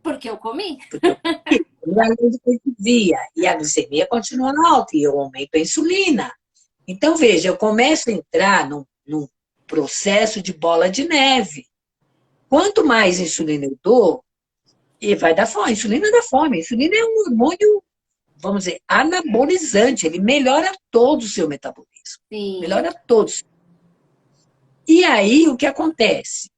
Porque eu comi. porque eu comi além do que eu devia, e a glicemia continua alta, e eu aumento a insulina. Então, veja, eu começo a entrar num processo de bola de neve. Quanto mais insulina eu dou, e vai dar fome. A insulina dá fome. A insulina é um hormônio, vamos dizer, anabolizante. Ele melhora todo o seu metabolismo. Sim. Melhora todos. E aí, o que acontece?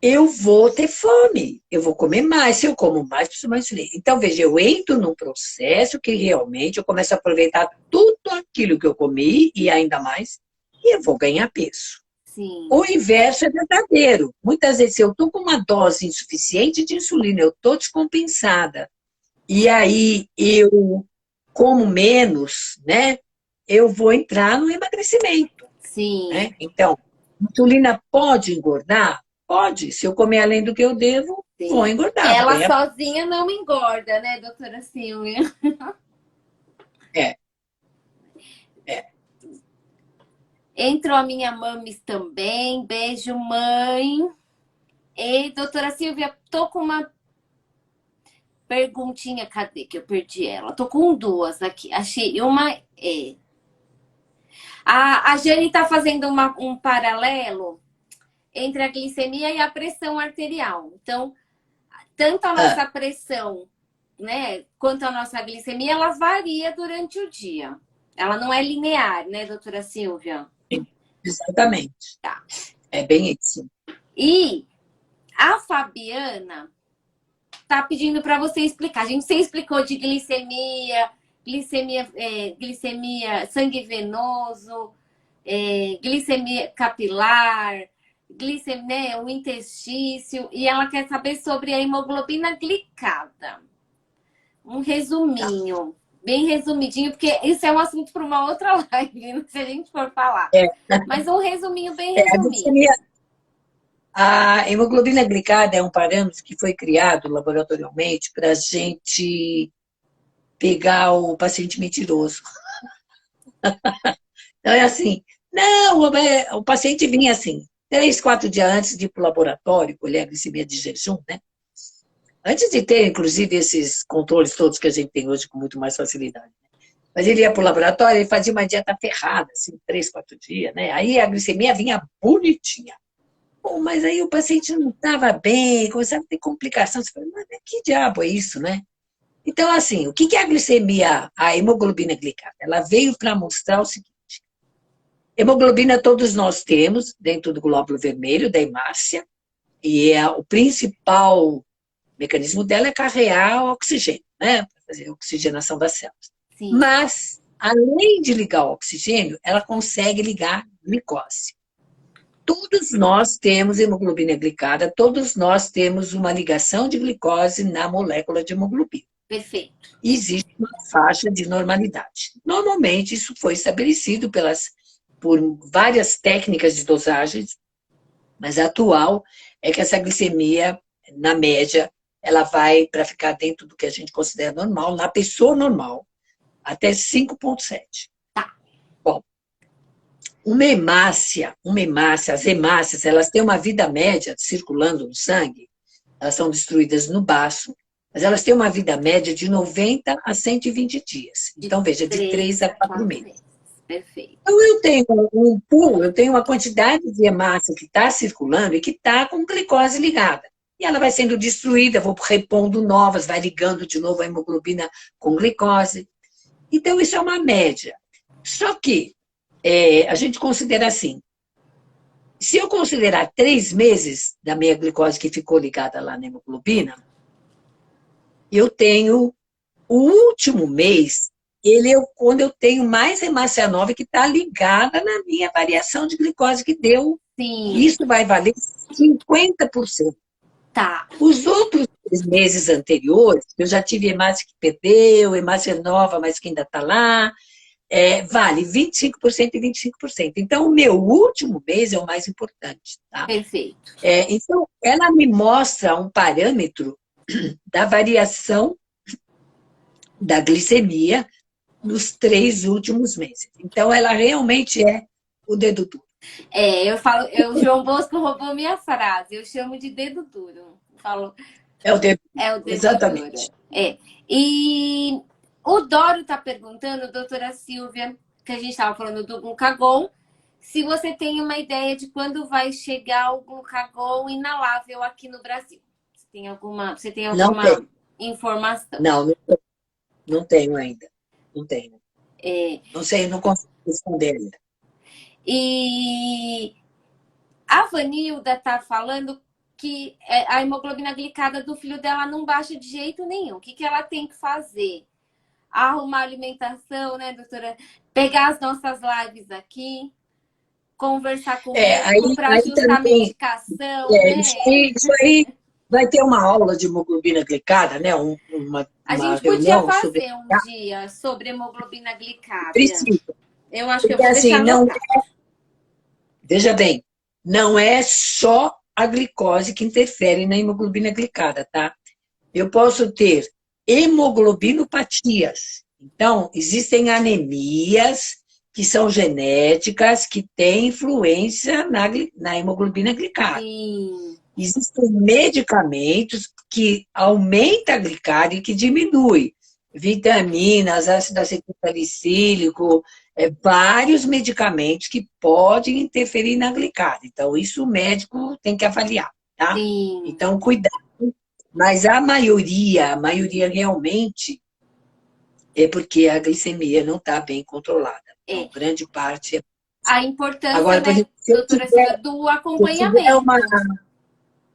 Eu vou ter fome. Eu vou comer mais. Se eu como mais, preciso mais insulina. Então, veja, eu entro num processo que realmente eu começo a aproveitar tudo aquilo que eu comi e ainda mais, e eu vou ganhar peso. Sim. O inverso é verdadeiro. Muitas vezes, se eu estou com uma dose insuficiente de insulina, eu estou descompensada, e aí eu como menos, né? Eu vou entrar no emagrecimento, Sim. né? Então, insulina pode engordar? Pode. Se eu comer além do que eu devo, Sim. vou engordar. Vou Ela ganhar... sozinha não engorda, né, doutora Silvia? É, é. Entrou a minha mames também. Beijo, mãe. E, doutora Silvia, tô com uma perguntinha. Cadê que eu perdi ela? Tô com duas aqui. Achei uma. A Jane tá fazendo um paralelo entre a glicemia e a pressão arterial. Então, tanto a nossa pressão, né, quanto a nossa glicemia, ela varia durante o dia. Ela não é linear, né, doutora Silvia? Exatamente. Tá. É bem isso. E a Fabiana tá pedindo para você explicar. A gente sempre explicou de glicemia, glicemia, sangue venoso, glicemia capilar, glicemia, né, o intestício, e ela quer saber sobre a hemoglobina glicada. Um resuminho, bem resumidinho, porque isso é um assunto para uma outra live, se a gente for falar. Mas um resuminho bem resumido. A hemoglobina glicada é um parâmetro que foi criado laboratorialmente para a gente pegar o paciente mentiroso. Então, é assim, não, o paciente vinha assim, 3, 4 dias antes de ir para o laboratório, colher a glicemia de jejum, né? Antes de ter, inclusive, esses controles todos que a gente tem hoje com muito mais facilidade. Mas ele ia para o laboratório, ele fazia uma dieta ferrada, assim, 3, 4 dias, né? Aí a glicemia vinha bonitinha. Bom, mas aí o paciente não estava bem, começava a ter complicações. Você fala, mas que diabo é isso, né? Então, assim, o que é a glicemia, a hemoglobina glicada? Ela veio para mostrar o seguinte: hemoglobina todos nós temos dentro do glóbulo vermelho, da hemácia, e o principal mecanismo dela é carrear o oxigênio, né? Para fazer a oxigenação das células. Sim. Mas, além de ligar o oxigênio, ela consegue ligar glicose. Todos nós temos hemoglobina glicada, todos nós temos uma ligação de glicose na molécula de hemoglobina. Perfeito. Existe uma faixa de normalidade. Normalmente, isso foi estabelecido por várias técnicas de dosagens, mas a atual é que essa glicemia, na média, ela vai para ficar dentro do que a gente considera normal, na pessoa normal, até 5,7. Tá. Bom, as hemácias, elas têm uma vida média circulando no sangue, elas são destruídas no baço, mas elas têm uma vida média de 90 a 120 dias. Então, veja, de 3 a 4 meses. Perfeito. Então, eu tenho um pool, eu tenho uma quantidade de hemácia que está circulando e que está com glicose ligada. E ela vai sendo destruída, vou repondo novas, vai ligando de novo a hemoglobina com glicose. Então, isso é uma média. Só que a gente considera assim, se eu considerar 3 meses da minha glicose que ficou ligada lá na hemoglobina, eu tenho o último mês, quando eu tenho mais hemácia nova que está ligada na minha variação de glicose que deu. Sim. Isso vai valer 50%. Tá. Os outros 3 meses anteriores, eu já tive hemácia que perdeu, hemácia nova, mas que ainda está lá, vale 25% e 25%. Então, o meu último mês é o mais importante, tá? Perfeito. Então, ela me mostra um parâmetro da variação da glicemia nos 3 últimos meses. Então, ela realmente é o dedo duro. O João Bosco roubou minha frase, eu chamo de dedo duro. Falo, É o dedo, é o dedo exatamente. duro. E o Doro está perguntando, doutora Silvia, que a gente estava falando do glucagon, se você tem uma ideia de quando vai chegar o glucagon inalável aqui no Brasil. Você tem Não alguma tem. informação? Não tenho ainda. Não tenho. Não sei, não consigo responder ainda. E a Vanilda tá falando que a hemoglobina glicada do filho dela não baixa de jeito nenhum. O que ela tem que fazer? Arrumar alimentação, né, doutora? Pegar as nossas lives aqui, conversar com o médico para Aí ajustar a também, medicação, né? isso aí vai ter uma aula de hemoglobina glicada, né? A Uma gente podia reunião sobre. fazer um dia sobre hemoglobina glicada. Precisa. Eu acho que eu Porque vou deixar assim, anotado. veja bem, não é só a glicose que interfere na hemoglobina glicada, tá? Eu posso ter hemoglobinopatias. Então, existem anemias que são genéticas, que têm influência na hemoglobina glicada. Sim. Existem medicamentos que aumentam a glicada e que diminui. Vitaminas, ácido acetilsalicílico, vários medicamentos que podem interferir na glicada. Então, isso o médico tem que avaliar, tá? Sim. Então, cuidado. Mas a maioria realmente é porque a glicemia não está bem controlada. Então, grande parte é. A importância, Agora, por né, exemplo, doutora Silvia, do se eu tiver uma. acompanhamento,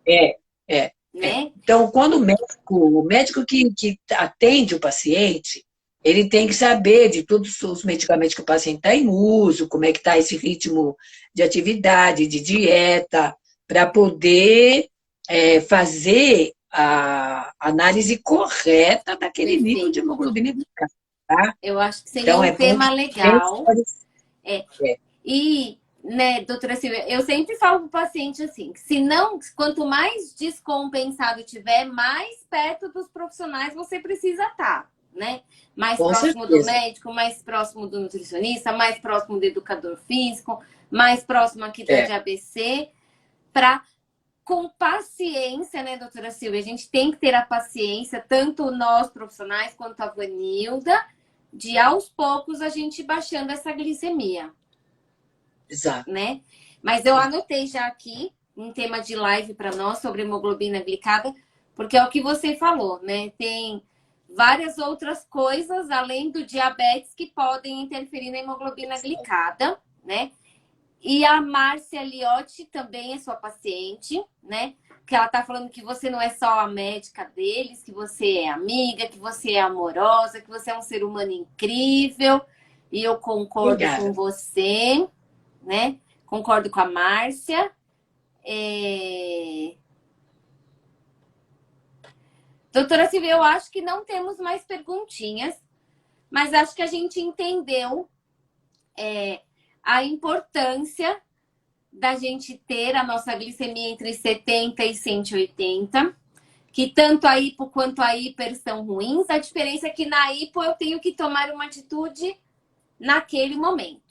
É, é, é. né? Então, quando o médico que atende o paciente, ele tem que saber de todos os medicamentos que o paciente está em uso, como é que está esse ritmo de atividade, de dieta, para poder fazer a análise correta daquele nível de Perfeito. hemoglobina glicada, tá? Eu acho que seria Então, um é bom tema bem legal. esclarecido. É. É, E, né, doutora Silvia, eu sempre falo para o paciente assim, se não, quanto mais descompensado tiver, mais perto dos profissionais você precisa estar, né? Mais com próximo do certeza. médico, mais próximo do nutricionista, mais próximo do educador físico, mais próximo aqui da É, DABC, para com paciência, né, doutora Silvia? A gente tem que ter a paciência, tanto nós profissionais quanto a Vanilda, de aos poucos a gente baixando essa glicemia, exato. né? Mas eu anotei já aqui um tema de live para nós sobre hemoglobina glicada, porque é o que você falou, né? Tem várias outras coisas além do diabetes que podem interferir na hemoglobina glicada, né? E a Márcia Liotti também é sua paciente, né? Que ela tá falando que você não é só a médica deles, que você é amiga, que você é amorosa, que você é um ser humano incrível. E eu concordo com Obrigada. você, né? Concordo com a Márcia. Doutora Silvia, eu acho que não temos mais perguntinhas, mas acho que a gente entendeu a importância da gente ter a nossa glicemia entre 70 e 180, que tanto a hipo quanto a hiper são ruins. A diferença é que na hipo eu tenho que tomar uma atitude naquele momento,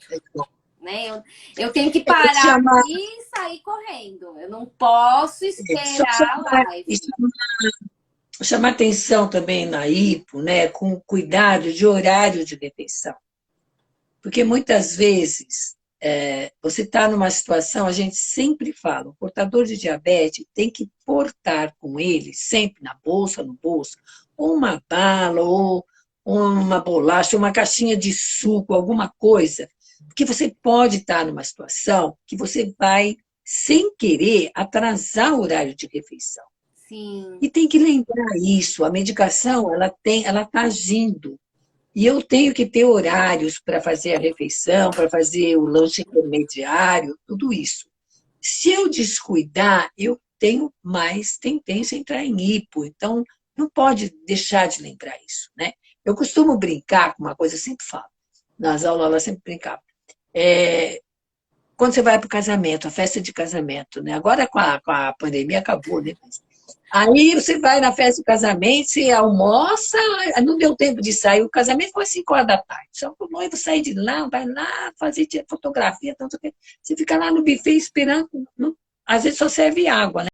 né? Eu tenho que parar aqui e sair correndo. Eu não posso Só esperar a live. chamar atenção também na hipo, né, com cuidado de horário de refeição. Porque muitas vezes você está numa situação, a gente sempre fala, o portador de diabetes tem que portar com ele, sempre na bolsa, no bolso, ou uma bala, ou uma bolacha, uma caixinha de suco, alguma coisa, porque você pode estar numa situação que você vai, sem querer, atrasar o horário de refeição. Sim. E tem que lembrar isso, a medicação, ela está agindo. E eu tenho que ter horários para fazer a refeição, para fazer o lanche intermediário, tudo isso. Se eu descuidar, eu tenho mais tendência a entrar em hipo. Então, não pode deixar de lembrar isso, né? Eu costumo brincar com uma coisa, eu sempre falo. Nas aulas ela sempre brincava. É, quando você vai para o casamento, a festa de casamento, né? Agora com a pandemia acabou, né? Aí você vai na festa de casamento, você almoça, não deu tempo de sair. O casamento foi 5 horas da tarde. Só que o noivo sair de lá, vai lá fazer fotografia, tanto que você fica lá no buffet esperando. Às vezes só serve água, né?